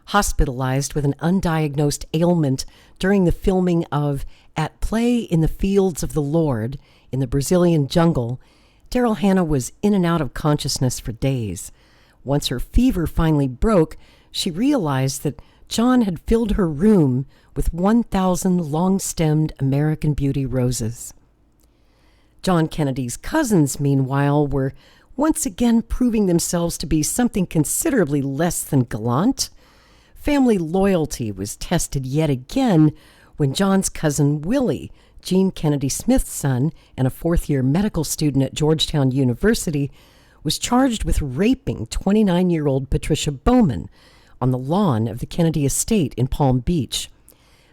Hospitalized with an undiagnosed ailment during the filming of At Play in the Fields of the Lord in the Brazilian jungle, Daryl Hannah was in and out of consciousness for days. Once her fever finally broke, she realized that John had filled her room with 1,000 long-stemmed American Beauty roses. John Kennedy's cousins, meanwhile, were once again proving themselves to be something considerably less than gallant. Family loyalty was tested yet again when John's cousin Willie, Gene Kennedy Smith's son and a fourth-year medical student at Georgetown University, was charged with raping 29-year-old Patricia Bowman on the lawn of the Kennedy estate in Palm Beach.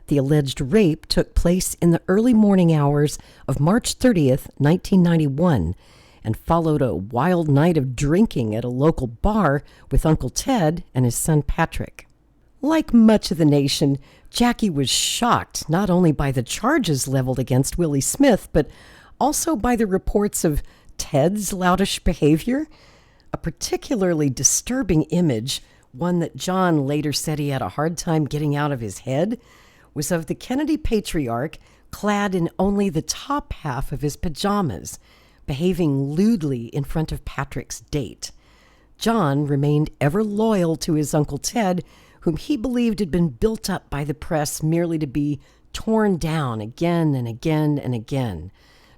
The alleged rape took place in the early morning hours of March 30th, 1991, and followed a wild night of drinking at a local bar with Uncle Ted and his son Patrick. Like much of the nation, Jackie was shocked not only by the charges leveled against Willie Smith, but also by the reports of Ted's loutish behavior. A particularly disturbing image, one that John later said he had a hard time getting out of his head, was of the Kennedy patriarch clad in only the top half of his pajamas, behaving lewdly in front of Patrick's date. John remained ever loyal to his Uncle Ted, whom he believed had been built up by the press merely to be torn down again and again and again.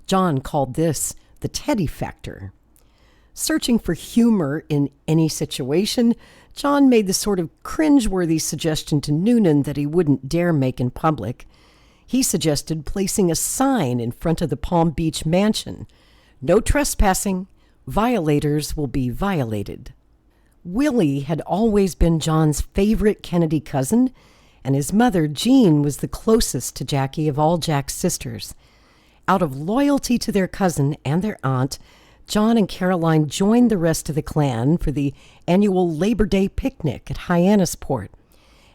John called this the Teddy factor. Searching for humor in any situation, John made the sort of cringeworthy suggestion to Noonan that he wouldn't dare make in public. He suggested placing a sign in front of the Palm Beach mansion. No trespassing. Violators will be violated. Willie had always been John's favorite Kennedy cousin, and his mother, Jean, was the closest to Jackie of all Jack's sisters. Out of loyalty to their cousin and their aunt, John and Caroline joined the rest of the clan for the annual Labor Day picnic at Hyannisport.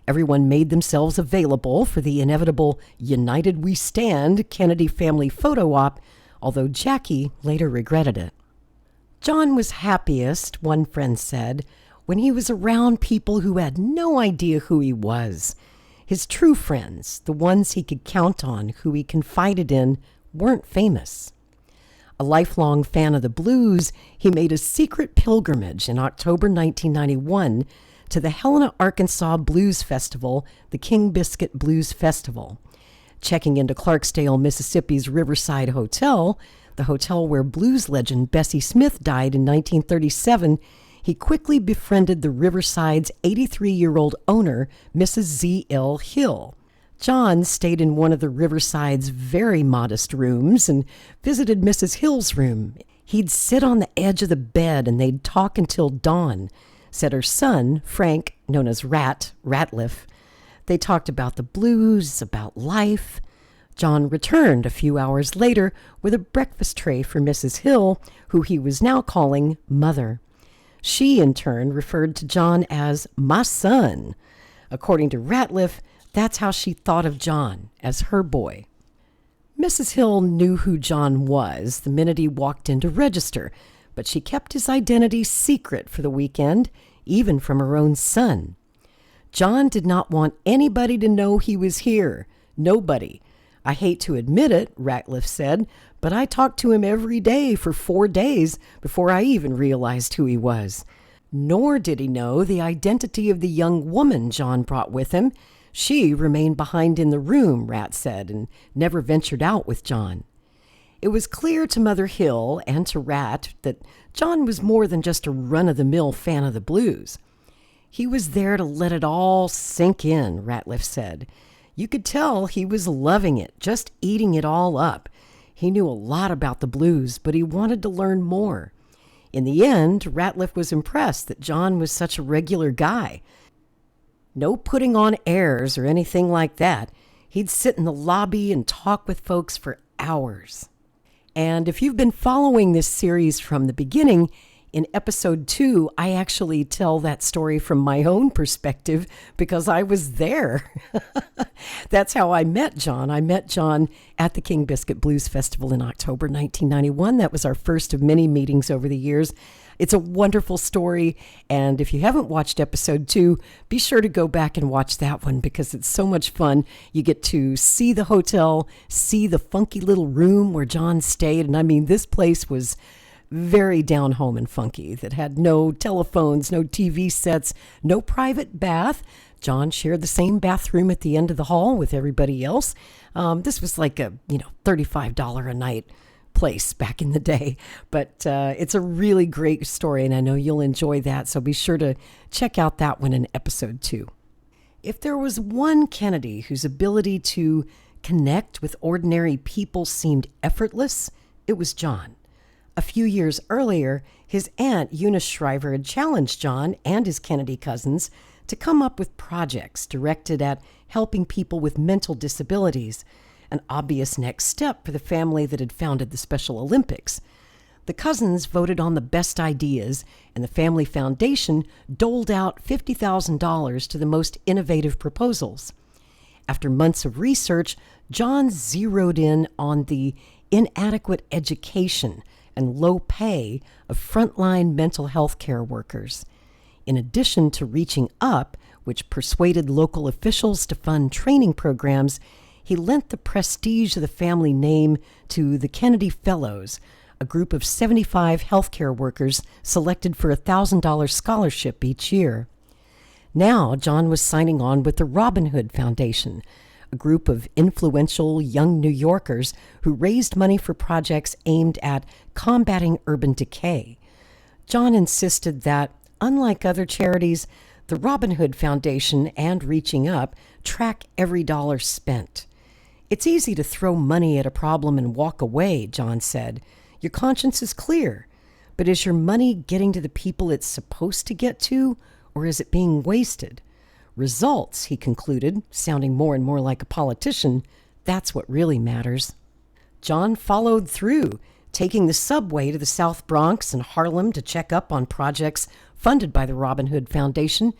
Everyone made themselves available for the inevitable United We Stand Kennedy family photo op, although Jackie later regretted it. John was happiest, one friend said, when he was around people who had no idea who he was. His true friends, the ones he could count on, who he confided in, weren't famous. A lifelong fan of the blues, he made a secret pilgrimage in October 1991 to the Helena, Arkansas Blues Festival, the King Biscuit Blues Festival. Checking into Clarksdale, Mississippi's Riverside Hotel, the hotel where blues legend Bessie Smith died in 1937, he quickly befriended the Riverside's 83-year-old owner, Mrs. Z.L. Hill. John stayed in one of the Riverside's very modest rooms and visited Mrs. Hill's room. He'd sit on the edge of the bed and they'd talk until dawn, said her son, Frank, known as Ratliff. They talked about the blues, about life. John returned a few hours later with a breakfast tray for Mrs. Hill, who he was now calling Mother. She, in turn, referred to John as "my son." According to Ratliff, that's how she thought of John, as her boy. Mrs. Hill knew who John was the minute he walked in to register, but she kept his identity secret for the weekend, even from her own son. John did not want anybody to know he was here. Nobody. I hate to admit it, Ratliff said, but I talked to him every day for 4 days before I even realized who he was. Nor did he know the identity of the young woman John brought with him. She remained behind in the room, Rat said, and never ventured out with John. It was clear to Mother Hill and to Rat that John was more than just a run-of-the-mill fan of the blues. He was there to let it all sink in, Ratliff said. You could tell he was loving it, just eating it all up. He knew a lot about the blues, but he wanted to learn more. In the end, Ratliff was impressed that John was such a regular guy. No putting on airs or anything like that. He'd sit in the lobby and talk with folks for hours. And if you've been following this series from the beginning, in episode 2, I actually tell that story from my own perspective because I was there. That's how I met John. I met John at the King Biscuit Blues Festival in October 1991. That was our first of many meetings over the years. It's a wonderful story, and if you haven't watched episode 2, be sure to go back and watch that one because it's so much fun. You get to see the hotel, see the funky little room where John stayed, and I mean, this place was very down home and funky, that had no telephones, no TV sets, no private bath. John shared the same bathroom at the end of the hall with everybody else. This was like a $35 a night place back in the day, but it's a really great story, and I know you'll enjoy that, so be sure to check out that one in episode 2. If there was one Kennedy whose ability to connect with ordinary people seemed effortless, it was John. A few years earlier, his aunt Eunice Shriver had challenged John and his Kennedy cousins to come up with projects directed at helping people with mental disabilities, an obvious next step for the family that had founded the Special Olympics. The cousins voted on the best ideas, and the family foundation doled out $50,000 to the most innovative proposals. After months of research, John zeroed in on the inadequate education and low pay of frontline mental health care workers. In addition to reaching up, which persuaded local officials to fund training programs, he lent the prestige of the family name to the Kennedy Fellows, a group of 75 healthcare workers selected for a $1,000 scholarship each year. Now, John was signing on with the Robin Hood Foundation, a group of influential young New Yorkers who raised money for projects aimed at combating urban decay. John insisted that, unlike other charities, the Robin Hood Foundation and Reaching Up track every dollar spent. "It's easy to throw money at a problem and walk away," John said. "Your conscience is clear. But is your money getting to the people it's supposed to get to, or is it being wasted? Results," he concluded, sounding more and more like a politician, "that's what really matters." John followed through, taking the subway to the South Bronx and Harlem to check up on projects funded by the Robin Hood Foundation.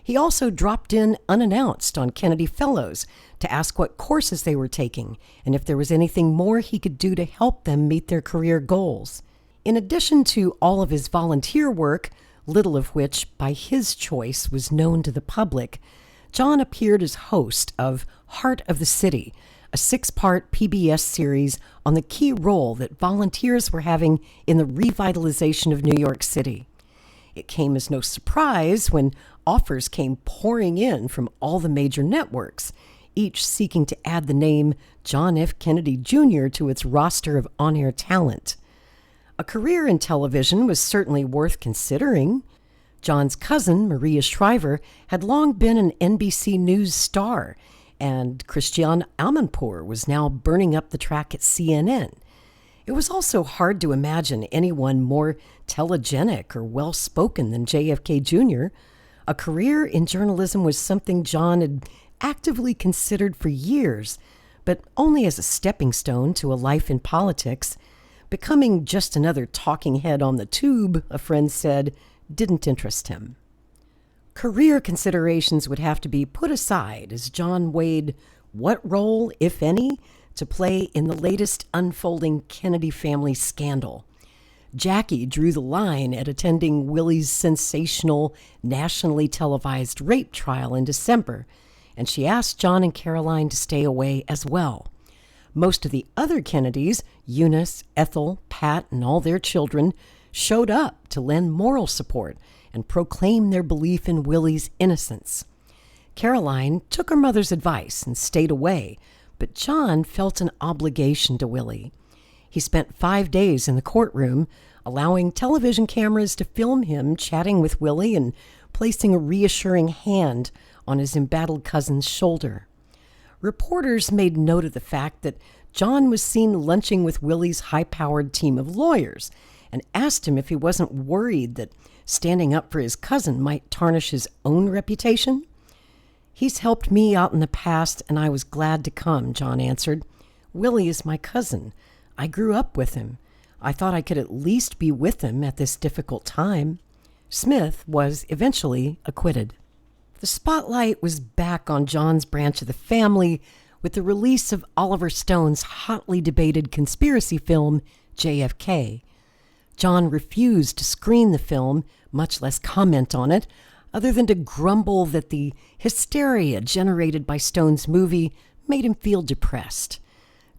He also dropped in unannounced on Kennedy Fellows to ask what courses they were taking and if there was anything more he could do to help them meet their career goals. In addition to all of his volunteer work, little of which, by his choice, was known to the public, John appeared as host of Heart of the City, a 6-part PBS series on the key role that volunteers were having in the revitalization of New York City. It came as no surprise when offers came pouring in from all the major networks, each seeking to add the name John F. Kennedy Jr. to its roster of on-air talent. A career in television was certainly worth considering. John's cousin, Maria Shriver, had long been an NBC News star, and Christiane Amanpour was now burning up the track at CNN. It was also hard to imagine anyone more telegenic or well-spoken than JFK Jr. A career in journalism was something John had actively considered for years, but only as a stepping stone to a life in politics. Becoming just another talking head on the tube, a friend said, didn't interest him. Career considerations would have to be put aside as John weighed what role, if any, to play in the latest unfolding Kennedy family scandal. Jackie drew the line at attending Willie's sensational, nationally televised rape trial in December, and she asked John and Caroline to stay away as well. Most of the other Kennedys, Eunice, Ethel, Pat, and all their children, showed up to lend moral support and proclaim their belief in Willie's innocence. Caroline took her mother's advice and stayed away, but John felt an obligation to Willie. He spent 5 days in the courtroom, allowing television cameras to film him chatting with Willie and placing a reassuring hand on his embattled cousin's shoulder. Reporters made note of the fact that John was seen lunching with Willie's high-powered team of lawyers and asked him if he wasn't worried that standing up for his cousin might tarnish his own reputation. "He's helped me out in the past, and I was glad to come," John answered. "Willie is my cousin. I grew up with him. I thought I could at least be with him at this difficult time." Smith was eventually acquitted. The spotlight was back on John's branch of the family with the release of Oliver Stone's hotly debated conspiracy film, JFK. John refused to screen the film, much less comment on it, other than to grumble that the hysteria generated by Stone's movie made him feel depressed.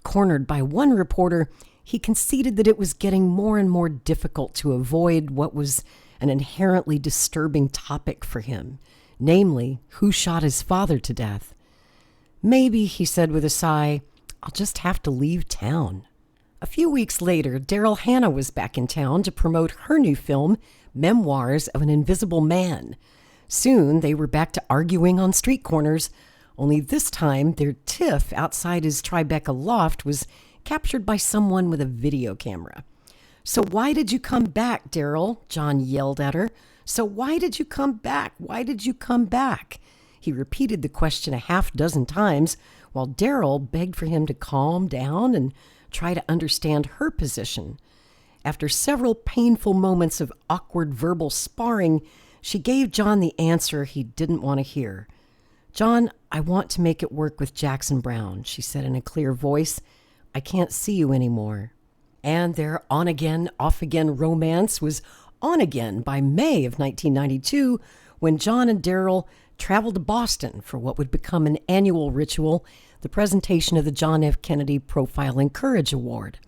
Cornered by one reporter, he conceded that it was getting more and more difficult to avoid what was an inherently disturbing topic for him, namely, who shot his father to death. "Maybe," he said with a sigh, "I'll just have to leave town." A few weeks later, Daryl Hannah was back in town to promote her new film, Memoirs of an Invisible Man. Soon, they were back to arguing on street corners, only this time their tiff outside his Tribeca loft was captured by someone with a video camera. "So why did you come back, Daryl?" John yelled at her. "So why did you come back? Why did you come back?" He repeated the question a half-dozen times while Daryl begged for him to calm down and try to understand her position. After several painful moments of awkward verbal sparring, she gave John the answer he didn't want to hear. "John, I want to make it work with Jackson Browne," she said in a clear voice. "I can't see you anymore." And their on-again, off-again romance was on again by May of 1992, when John and Daryl traveled to Boston for what would become an annual ritual, the presentation of the John F. Kennedy Profile and Courage Award.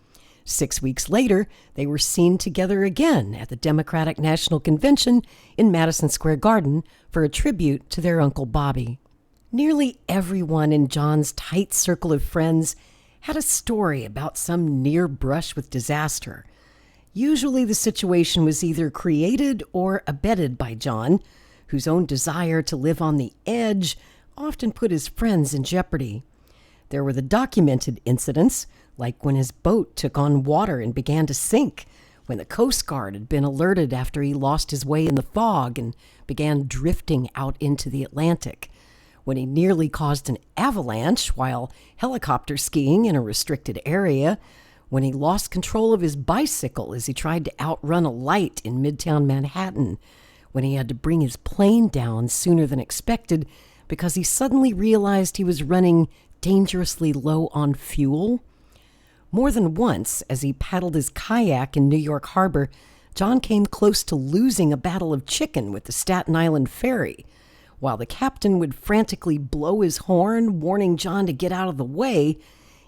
6 weeks later, they were seen together again at the Democratic National Convention in Madison Square Garden for a tribute to their Uncle Bobby. Nearly everyone in John's tight circle of friends had a story about some near brush with disaster. Usually the situation was either created or abetted by John, whose own desire to live on the edge often put his friends in jeopardy. There were the documented incidents, like when his boat took on water and began to sink, when the Coast Guard had been alerted after he lost his way in the fog and began drifting out into the Atlantic, when he nearly caused an avalanche while helicopter skiing in a restricted area, when he lost control of his bicycle as he tried to outrun a light in Midtown Manhattan, when he had to bring his plane down sooner than expected because he suddenly realized he was running dangerously low on fuel. More than once, as he paddled his kayak in New York Harbor, John came close to losing a battle of chicken with the Staten Island ferry. While the captain would frantically blow his horn, warning John to get out of the way,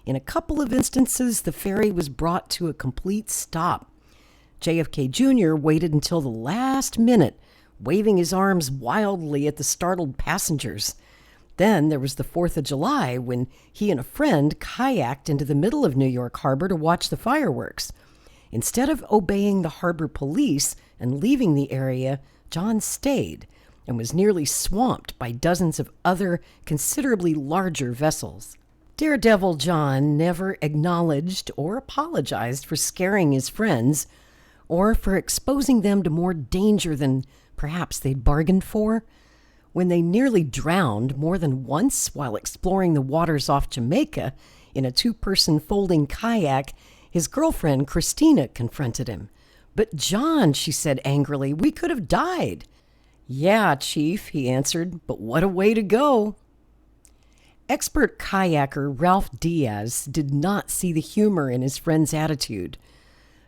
in a couple of instances, the ferry was brought to a complete stop. JFK Jr. waited until the last minute, waving his arms wildly at the startled passengers. Then there was the 4th of July, when he and a friend kayaked into the middle of New York Harbor to watch the fireworks. Instead of obeying the harbor police and leaving the area, John stayed and was nearly swamped by dozens of other considerably larger vessels. Daredevil John never acknowledged or apologized for scaring his friends or for exposing them to more danger than perhaps they'd bargained for. When they nearly drowned more than once while exploring the waters off Jamaica in a 2-person folding kayak, his girlfriend Christina confronted him. "But John," she said angrily, "we could have died." "Yeah, Chief," he answered, "but what a way to go." Expert kayaker Ralph Diaz did not see the humor in his friend's attitude.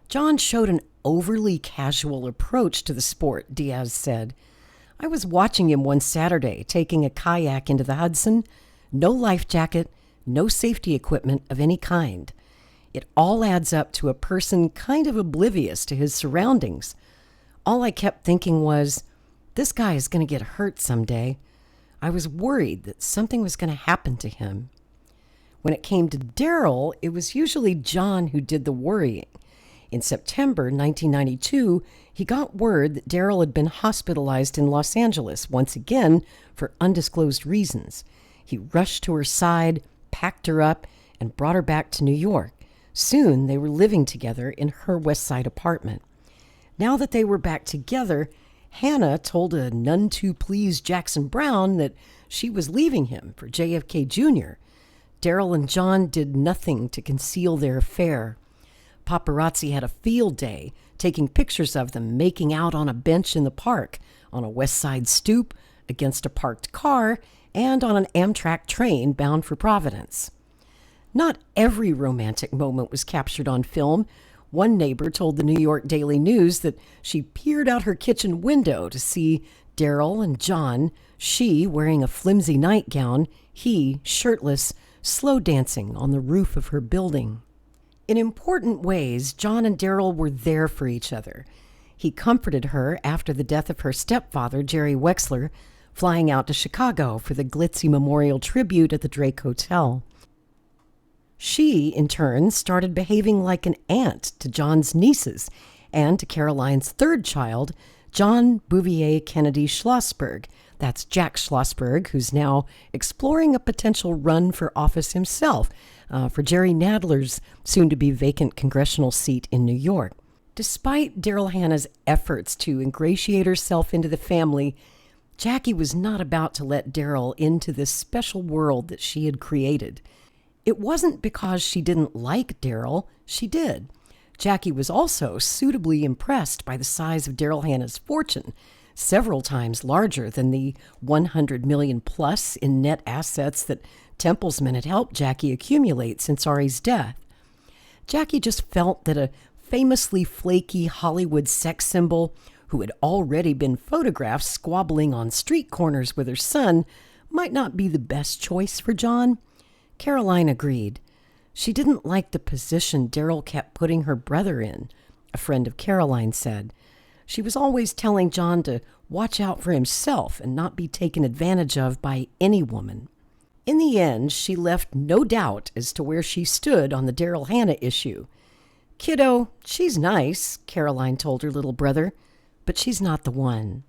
"John showed an overly casual approach to the sport," Diaz said. "I was watching him one Saturday taking a kayak into the Hudson. No life jacket, no safety equipment of any kind. It all adds up to a person kind of oblivious to his surroundings. All I kept thinking was, this guy is going to get hurt someday. I was worried that something was going to happen to him." When it came to Daryl, it was usually John who did the worrying. In September 1992, he got word that Daryl had been hospitalized in Los Angeles once again for undisclosed reasons. He rushed to her side, packed her up, and brought her back to New York. Soon they were living together in her West Side apartment. Now that they were back together, Hannah told a none too pleased Jackson Browne that she was leaving him for JFK Jr. Daryl and John did nothing to conceal their affair. Paparazzi had a field day, taking pictures of them making out on a bench in the park, on a West Side stoop, against a parked car, and on an Amtrak train bound for Providence. Not every romantic moment was captured on film. One neighbor told the New York Daily News that she peered out her kitchen window to see Daryl and John, she wearing a flimsy nightgown, he shirtless, slow dancing on the roof of her building. In important ways, John and Daryl were there for each other. He comforted her after the death of her stepfather, Jerry Wexler, flying out to Chicago for the glitzy memorial tribute at the Drake Hotel. She, in turn, started behaving like an aunt to John's nieces and to Caroline's third child, John Bouvier Kennedy Schlossberg. That's Jack Schlossberg, who's now exploring a potential run for office himself for Jerry Nadler's soon-to-be vacant congressional seat in New York. Despite Daryl Hannah's efforts to ingratiate herself into the family, Jackie was not about to let Daryl into this special world that she had created. It wasn't because she didn't like Daryl. She did. Jackie was also suitably impressed by the size of Daryl Hannah's fortune, several times larger than the 100 million plus in net assets that Templesman had helped Jackie accumulate since Ari's death. Jackie just felt that a famously flaky Hollywood sex symbol who had already been photographed squabbling on street corners with her son might not be the best choice for John. Caroline agreed. She didn't like the position Daryl kept putting her brother in, a friend of Caroline said. She was always telling John to watch out for himself and not be taken advantage of by any woman. In the end, she left no doubt as to where she stood on the Daryl Hannah issue. "Kiddo, she's nice," Caroline told her little brother, "but she's not the one."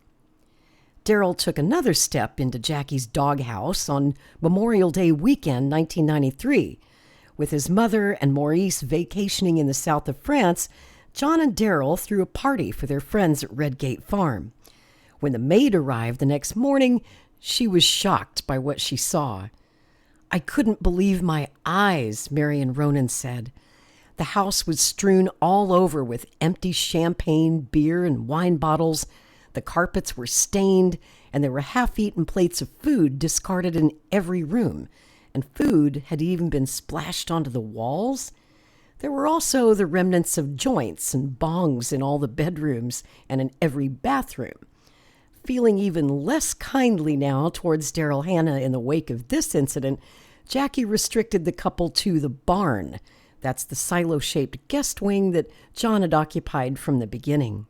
Daryl took another step into Jackie's doghouse on Memorial Day weekend 1993. With his mother and Maurice vacationing in the south of France, John and Daryl threw a party for their friends at Redgate Farm. When the maid arrived the next morning, she was shocked by what she saw. "I couldn't believe my eyes," Marion Ronan said. The house was strewn all over with empty champagne, beer, and wine bottles. The carpets were stained, and there were half-eaten plates of food discarded in every room, and food had even been splashed onto the walls. There were also the remnants of joints and bongs in all the bedrooms and in every bathroom. Feeling even less kindly now towards Daryl Hannah in the wake of this incident, Jackie restricted the couple to the barn. That's the silo-shaped guest wing that John had occupied from the beginning.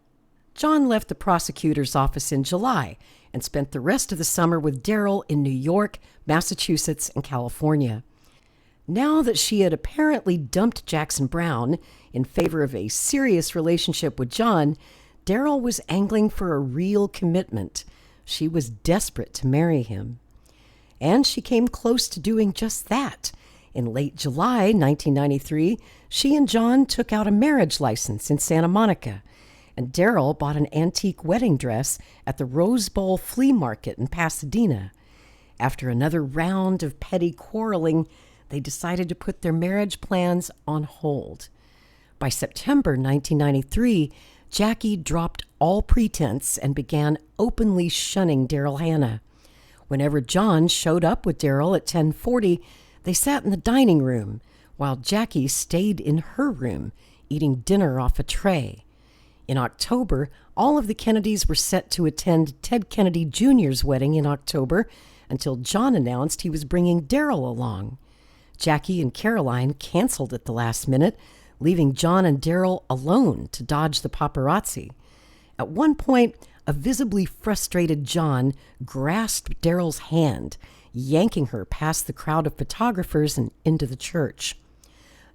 John left the prosecutor's office in July and spent the rest of the summer with Daryl in New York, Massachusetts, and California. Now that she had apparently dumped Jackson Browne in favor of a serious relationship with John, Daryl was angling for a real commitment. She was desperate to marry him. And she came close to doing just that. In late July 1993, she and John took out a marriage license in Santa Monica, and Daryl bought an antique wedding dress at the Rose Bowl Flea Market in Pasadena. After another round of petty quarreling, they decided to put their marriage plans on hold. By September 1993, Jackie dropped all pretense and began openly shunning Daryl Hannah. Whenever John showed up with Daryl at 10:40, they sat in the dining room, while Jackie stayed in her room, eating dinner off a tray. In October, all of the Kennedys were set to attend Ted Kennedy Jr.'s wedding in October until John announced he was bringing Daryl along. Jackie and Caroline canceled at the last minute, leaving John and Daryl alone to dodge the paparazzi. At one point, a visibly frustrated John grasped Daryl's hand, yanking her past the crowd of photographers and into the church.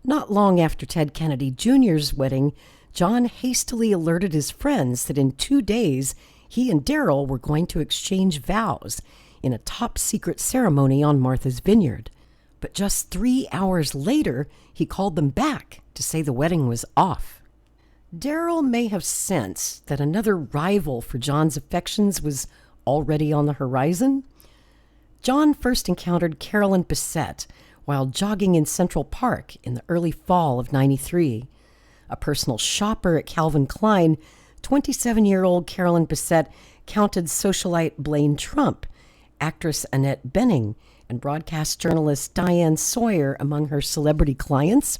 Not long after Ted Kennedy Jr.'s wedding, John hastily alerted his friends that in 2 days he and Daryl were going to exchange vows in a top-secret ceremony on Martha's Vineyard. But just 3 hours later, he called them back to say the wedding was off. Daryl may have sensed that another rival for John's affections was already on the horizon. John first encountered Carolyn Bessette while jogging in Central Park in the early fall of '93. A personal shopper at Calvin Klein, 27-year-old Carolyn Bessette counted socialite Blaine Trump, actress Annette Bening, and broadcast journalist Diane Sawyer among her celebrity clients.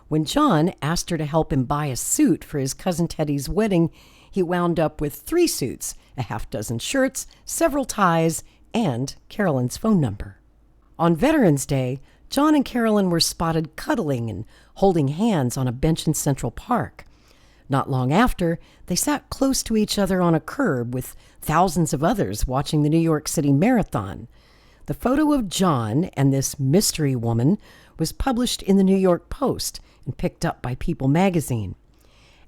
When John asked her to help him buy a suit for his cousin Teddy's wedding, he wound up with 3 suits, a half-dozen shirts, several ties, and Carolyn's phone number. On Veterans Day, John and Carolyn were spotted cuddling and holding hands on a bench in Central Park. Not long after, they sat close to each other on a curb with thousands of others watching the New York City Marathon. The photo of John and this mystery woman was published in the New York Post and picked up by People magazine.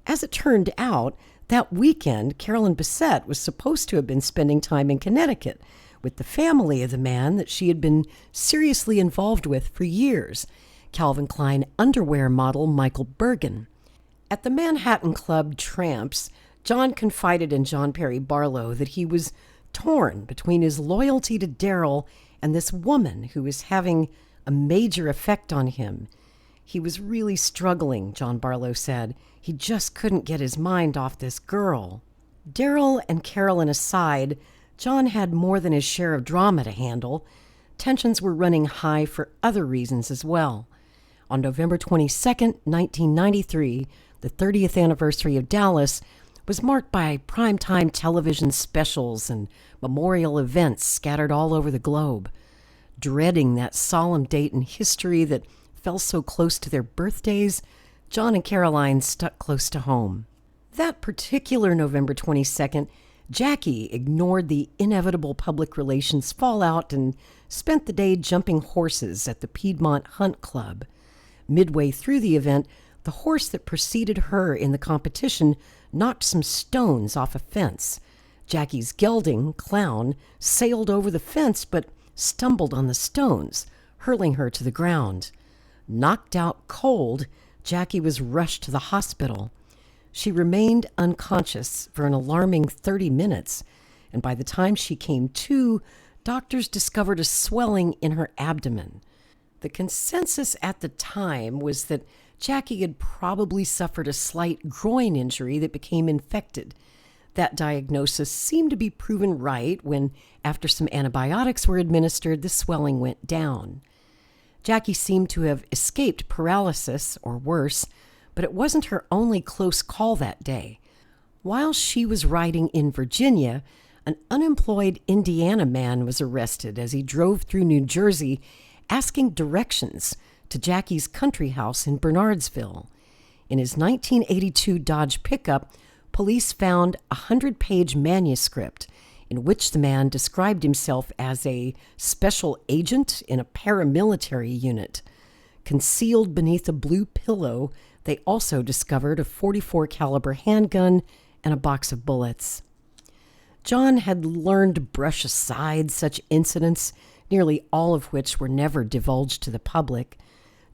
As it turned out, that weekend, Carolyn Bessette was supposed to have been spending time in Connecticut with the family of the man that she had been seriously involved with for years, Calvin Klein underwear model Michael Bergen. At the Manhattan Club Tramps, John confided in John Perry Barlow that he was torn between his loyalty to Daryl and this woman who was having a major effect on him. He was really struggling, John Barlow said. He just couldn't get his mind off this girl. Daryl and Carolyn aside, John had more than his share of drama to handle. Tensions were running high for other reasons as well. On November 22nd, 1993, the 30th anniversary of Dallas was marked by primetime television specials and memorial events scattered all over the globe. Dreading that solemn date in history that fell so close to their birthdays, John and Caroline stuck close to home. That particular November 22nd, Jackie ignored the inevitable public relations fallout and spent the day jumping horses at the Piedmont Hunt Club. Midway through the event, the horse that preceded her in the competition knocked some stones off a fence. Jackie's gelding, Clown, sailed over the fence but stumbled on the stones, hurling her to the ground. Knocked out cold, Jackie was rushed to the hospital. She remained unconscious for an alarming 30 minutes, and by the time she came to, doctors discovered a swelling in her abdomen. The consensus at the time was that Jackie had probably suffered a slight groin injury that became infected. That diagnosis seemed to be proven right when, after some antibiotics were administered, the swelling went down. Jackie seemed to have escaped paralysis, or worse, but it wasn't her only close call that day. While she was riding in Virginia, an unemployed Indiana man was arrested as he drove through New Jersey asking directions to Jackie's country house in Bernardsville. In his 1982 Dodge pickup, police found a 100-page manuscript in which the man described himself as a special agent in a paramilitary unit. Concealed beneath a blue pillow, they also discovered a .44 caliber handgun and a box of bullets. John had learned to brush aside such incidents, nearly all of which were never divulged to the public,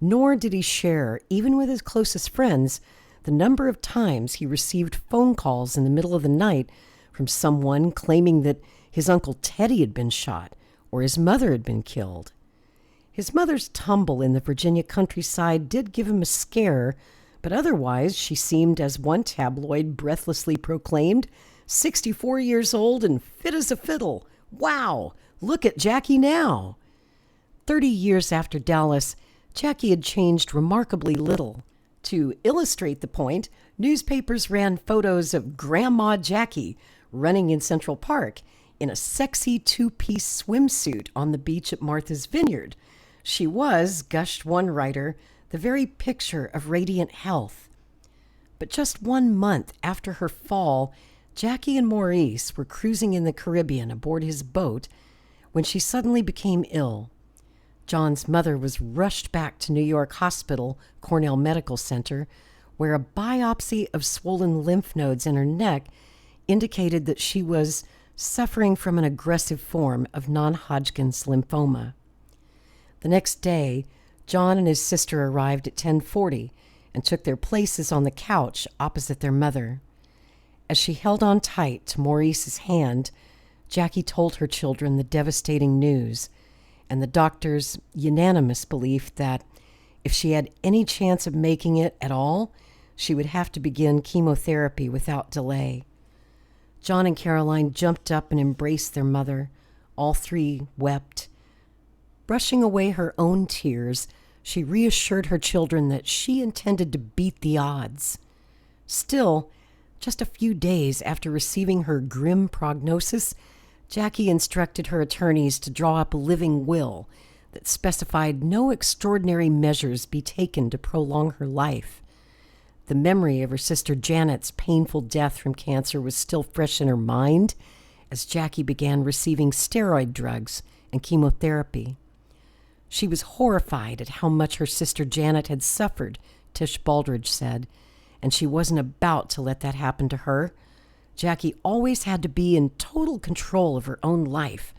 nor did he share, even with his closest friends, the number of times he received phone calls in the middle of the night from someone claiming that his Uncle Teddy had been shot or his mother had been killed. His mother's tumble in the Virginia countryside did give him a scare, but otherwise she seemed, as one tabloid breathlessly proclaimed, 64 years old and fit as a fiddle. Wow, look at Jackie now. 30 years after Dallas, Jackie had changed remarkably little. To illustrate the point, newspapers ran photos of Grandma Jackie running in Central Park in a sexy two-piece swimsuit on the beach at Martha's Vineyard. She was, gushed one writer, the very picture of radiant health. But just 1 month after her fall, Jackie and Maurice were cruising in the Caribbean aboard his boat when she suddenly became ill. John's mother was rushed back to New York Hospital, Cornell Medical Center, where a biopsy of swollen lymph nodes in her neck indicated that she was suffering from an aggressive form of non-Hodgkin's lymphoma. The next day, John and his sister arrived at 10:40 and took their places on the couch opposite their mother. As she held on tight to Maurice's hand, Jackie told her children the devastating news and the doctor's unanimous belief that if she had any chance of making it at all, she would have to begin chemotherapy without delay. John and Caroline jumped up and embraced their mother. All three wept. Brushing away her own tears, she reassured her children that she intended to beat the odds. Still, just a few days after receiving her grim prognosis, Jackie instructed her attorneys to draw up a living will that specified no extraordinary measures be taken to prolong her life. The memory of her sister Janet's painful death from cancer was still fresh in her mind as Jackie began receiving steroid drugs and chemotherapy. She was horrified at how much her sister Janet had suffered, Tish Baldridge said, and she wasn't about to let that happen to her. Jackie always had to be in total control of her own life.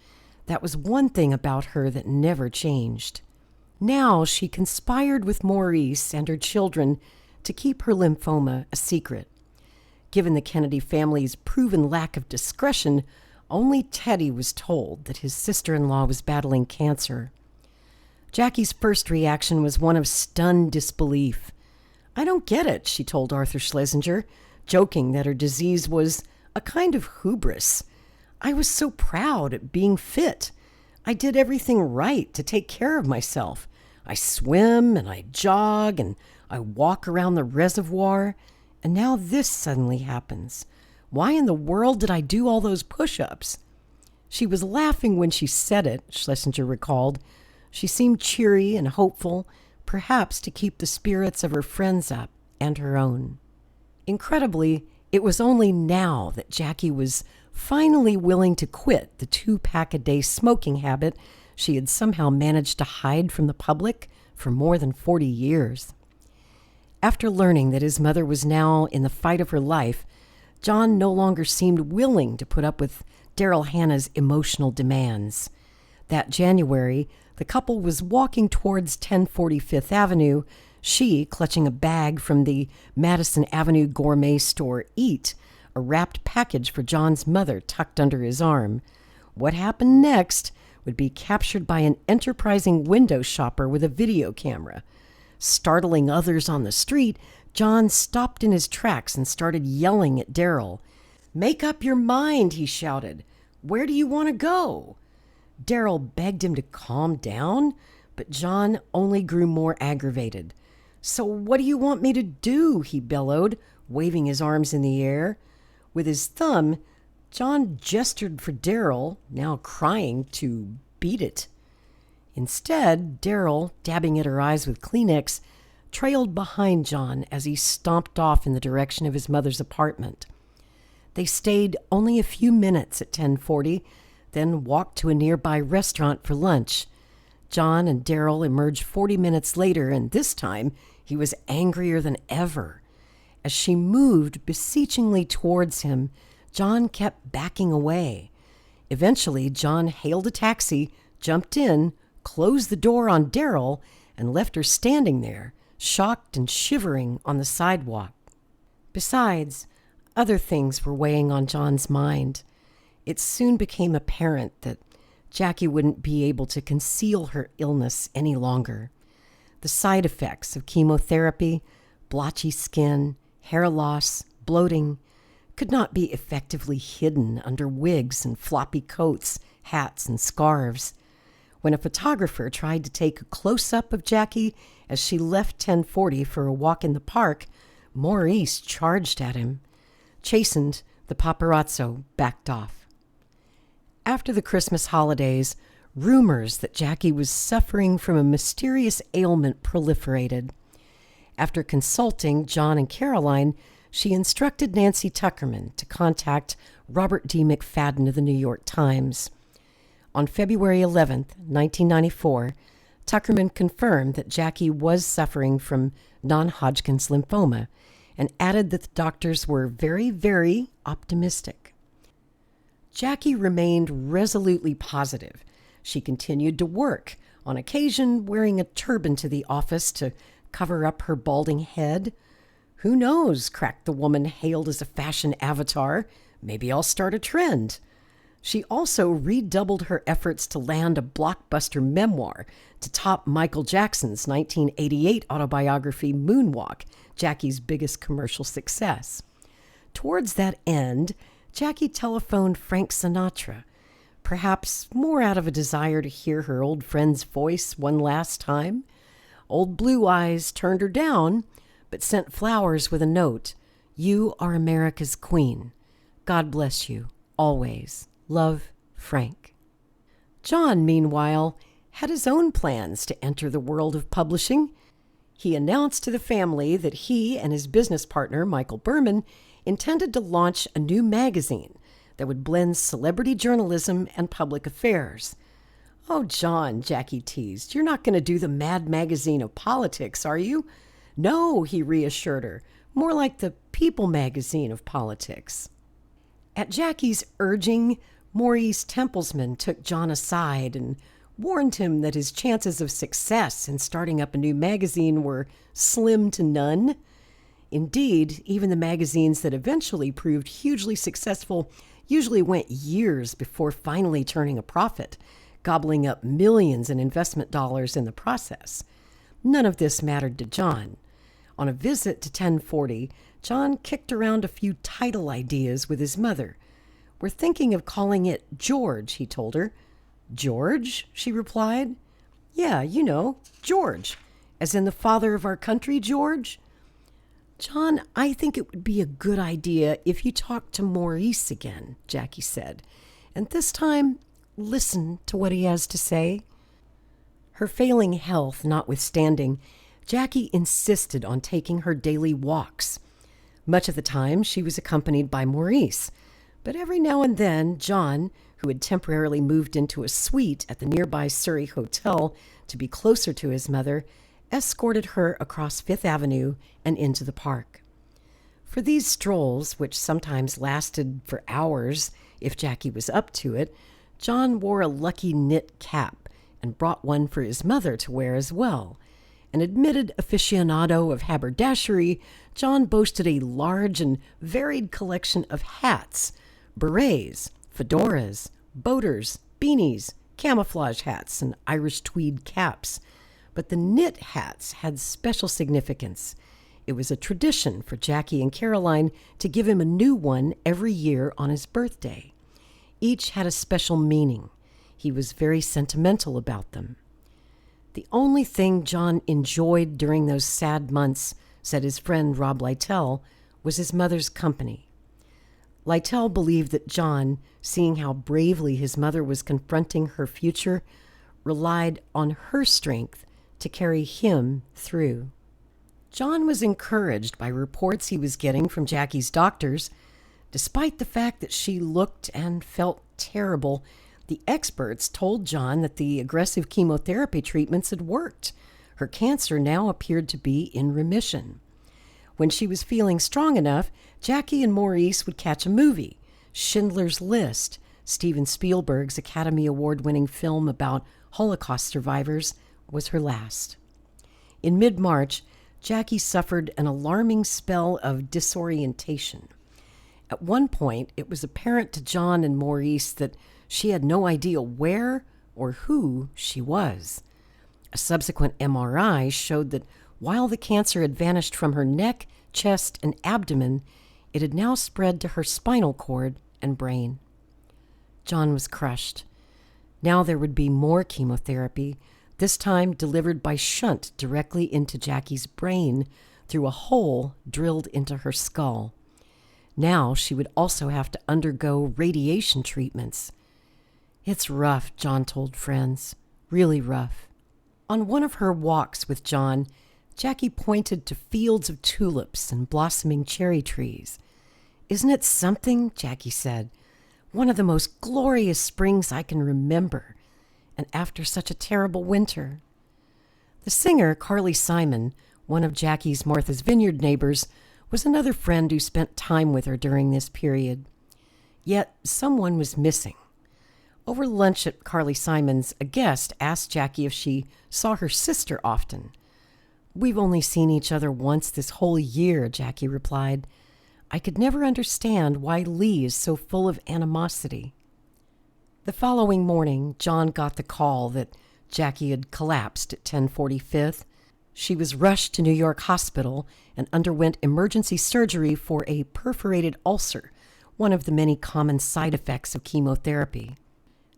That was one thing about her that never changed. Now she conspired with Maurice and her children to keep her lymphoma a secret. Given the Kennedy family's proven lack of discretion, only Teddy was told that his sister-in-law was battling cancer. Jackie's first reaction was one of stunned disbelief. "I don't get it," she told Arthur Schlesinger, joking that her disease was a kind of hubris. "I was so proud at being fit. I did everything right to take care of myself. I swim and I jog and I walk around the reservoir, and now this suddenly happens. Why in the world did I do all those push-ups?" She was laughing when she said it, Schlesinger recalled. She seemed cheery and hopeful, perhaps to keep the spirits of her friends up and her own. Incredibly, it was only now that Jackie was finally willing to quit the 2-pack-a-day smoking habit she had somehow managed to hide from the public for more than 40 years. After learning that his mother was now in the fight of her life, John no longer seemed willing to put up with Daryl Hannah's emotional demands. That January, the couple was walking towards 1040 Fifth Avenue, she clutching a bag from the Madison Avenue gourmet store Eat, a wrapped package for John's mother tucked under his arm. What happened next would be captured by an enterprising window shopper with a video camera. Startling others on the street, John stopped in his tracks and started yelling at Daryl. "Make up your mind," he shouted. "Where do you want to go?" Daryl begged him to calm down, but John only grew more aggravated. "So what do you want me to do?" he bellowed, waving his arms in the air. With his thumb, John gestured for Daryl, now crying, to beat it. Instead, Daryl, dabbing at her eyes with Kleenex, trailed behind John as he stomped off in the direction of his mother's apartment. They stayed only a few minutes at 1040, then walked to a nearby restaurant for lunch. John and Daryl emerged 40 minutes later, and this time he was angrier than ever. As she moved beseechingly towards him, John kept backing away. Eventually, John hailed a taxi, jumped in, closed the door on Daryl, and left her standing there, shocked and shivering on the sidewalk. Besides, other things were weighing on John's mind. It soon became apparent that Jackie wouldn't be able to conceal her illness any longer. The side effects of chemotherapy, blotchy skin, hair loss, bloating, could not be effectively hidden under wigs and floppy coats, hats, and scarves. When a photographer tried to take a close-up of Jackie as she left 1040 for a walk in the park, Maurice charged at him. Chastened, the paparazzo backed off. After the Christmas holidays, rumors that Jackie was suffering from a mysterious ailment proliferated. After consulting John and Caroline, she instructed Nancy Tuckerman to contact Robert D. McFadden of the New York Times. On February 11, 1994, Tuckerman confirmed that Jackie was suffering from non-Hodgkin's lymphoma and added that the doctors were very, very optimistic. Jackie remained resolutely positive. She continued to work, on occasion wearing a turban to the office to cover up her balding head. "Who knows," cracked the woman hailed as a fashion avatar. "Maybe I'll start a trend." She also redoubled her efforts to land a blockbuster memoir to top Michael Jackson's 1988 autobiography Moonwalk, Jackie's biggest commercial success. Towards that end, Jackie telephoned Frank Sinatra, perhaps more out of a desire to hear her old friend's voice one last time. Old Blue Eyes turned her down, but sent flowers with a note. "You are America's queen. God bless you, always. Love, Frank." John, meanwhile, had his own plans to enter the world of publishing. He announced to the family that he and his business partner, Michael Berman, intended to launch a new magazine that would blend celebrity journalism and public affairs. "Oh, John," Jackie teased, "you're not going to do the Mad magazine of politics, are you?" "No," he reassured her, "more like the People magazine of politics." At Jackie's urging, Maurice Templesman took John aside and warned him that his chances of success in starting up a new magazine were slim to none. Indeed, even the magazines that eventually proved hugely successful usually went years before finally turning a profit. gobbling up millions in investment dollars in the process. None of this mattered to John. On a visit to 1040, John kicked around a few title ideas with his mother. "We're thinking of calling it George," he told her. "George?" she replied. "Yeah, you know, George, as in the father of our country, George." "John, I think it would be a good idea if you talked to Maurice again," Jackie said. "And this time, listen to what he has to say." Her failing health notwithstanding, Jackie insisted on taking her daily walks. Much of the time, she was accompanied by Maurice, but every now and then, John, who had temporarily moved into a suite at the nearby Surrey Hotel to be closer to his mother, escorted her across Fifth Avenue and into the park. For these strolls, which sometimes lasted for hours if Jackie was up to it, John wore a lucky knit cap and brought one for his mother to wear as well. An admitted aficionado of haberdashery, John boasted a large and varied collection of hats, berets, fedoras, boaters, beanies, camouflage hats, and Irish tweed caps. But the knit hats had special significance. It was a tradition for Jackie and Caroline to give him a new one every year on his birthday. Each had a special meaning. He was very sentimental about them. "The only thing John enjoyed during those sad months," said his friend Rob Lytell, "was his mother's company." Lytell believed that John, seeing how bravely his mother was confronting her future, relied on her strength to carry him through. John was encouraged by reports he was getting from Jackie's doctors. Despite the fact that she looked and felt terrible, the experts told John that the aggressive chemotherapy treatments had worked. Her cancer now appeared to be in remission. When she was feeling strong enough, Jackie and Maurice would catch a movie. Schindler's List, Steven Spielberg's Academy Award-winning film about Holocaust survivors, was her last. In mid-March, Jackie suffered an alarming spell of disorientation. At one point, it was apparent to John and Maurice that she had no idea where or who she was. A subsequent MRI showed that while the cancer had vanished from her neck, chest, and abdomen, it had now spread to her spinal cord and brain. John was crushed. Now there would be more chemotherapy, this time delivered by shunt directly into Jackie's brain through a hole drilled into her skull. Now she would also have to undergo radiation treatments. "It's rough," John told friends. "Really rough." On one of her walks with John, Jackie pointed to fields of tulips and blossoming cherry trees. "Isn't it something?" Jackie said. "One of the most glorious springs I can remember, and after such a terrible winter." The singer, Carly Simon, one of Jackie's Martha's Vineyard neighbors, was another friend who spent time with her during this period. Yet someone was missing. Over lunch at Carly Simon's, a guest asked Jackie if she saw her sister often. "We've only seen each other once this whole year," Jackie replied. "I could never understand why Lee is so full of animosity." The following morning, John got the call that Jackie had collapsed at 1045th. She was rushed to New York Hospital and underwent emergency surgery for a perforated ulcer, one of the many common side effects of chemotherapy.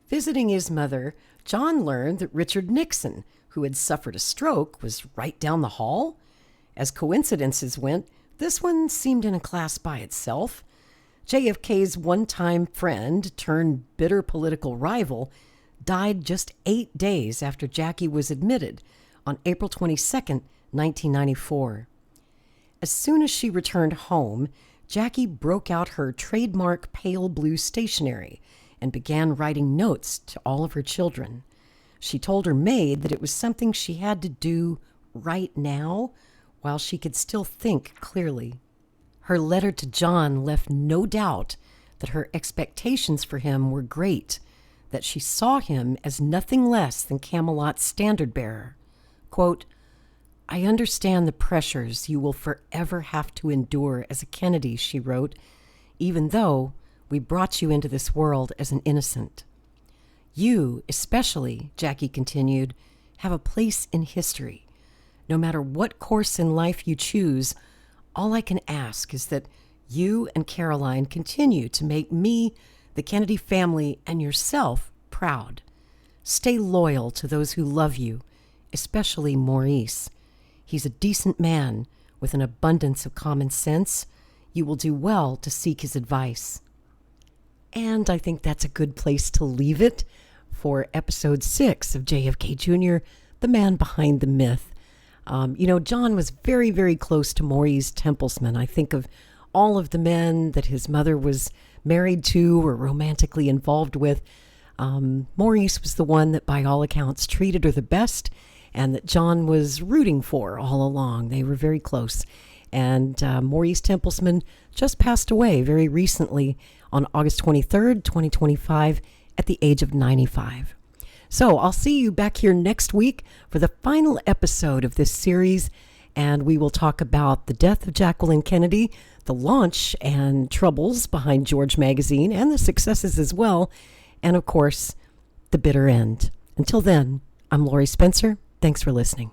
Visiting his mother, John learned that Richard Nixon, who had suffered a stroke, was right down the hall. As coincidences went, this one seemed in a class by itself. JFK's one-time friend turned bitter political rival died just 8 days after Jackie was admitted on April 22, 1994. As soon as she returned home, Jackie broke out her trademark pale blue stationery and began writing notes to all of her children. She told her maid that it was something she had to do right now while she could still think clearly. Her letter to John left no doubt that her expectations for him were great, that she saw him as nothing less than Camelot's standard-bearer. Quote, "I understand the pressures you will forever have to endure as a Kennedy," she wrote, "even though we brought you into this world as an innocent. You, especially, Jackie continued, have a place in history. No matter what course in life you choose, all I can ask is that you and Caroline continue to make me, the Kennedy family, and yourself proud. Stay loyal to those who love you, especially Maurice. He's a decent man with an abundance of common sense. You will do well to seek his advice. And I think that's a good place to leave it for episode 6 of JFK Jr., the man behind the myth. John was very, very close to Maurice Templesman. I think of all of the men that his mother was married to or romantically involved with. Maurice was the one that, by all accounts, treated her the best and that John was rooting for all along. They were very close. And Maurice Templesman just passed away very recently on August 23rd, 2025, at the age of 95. So I'll see you back here next week for the final episode of this series, and we will talk about the death of Jacqueline Kennedy, the launch and troubles behind George Magazine, and the successes as well, and of course, the bitter end. Until then, I'm Lori Spencer. Thanks for listening.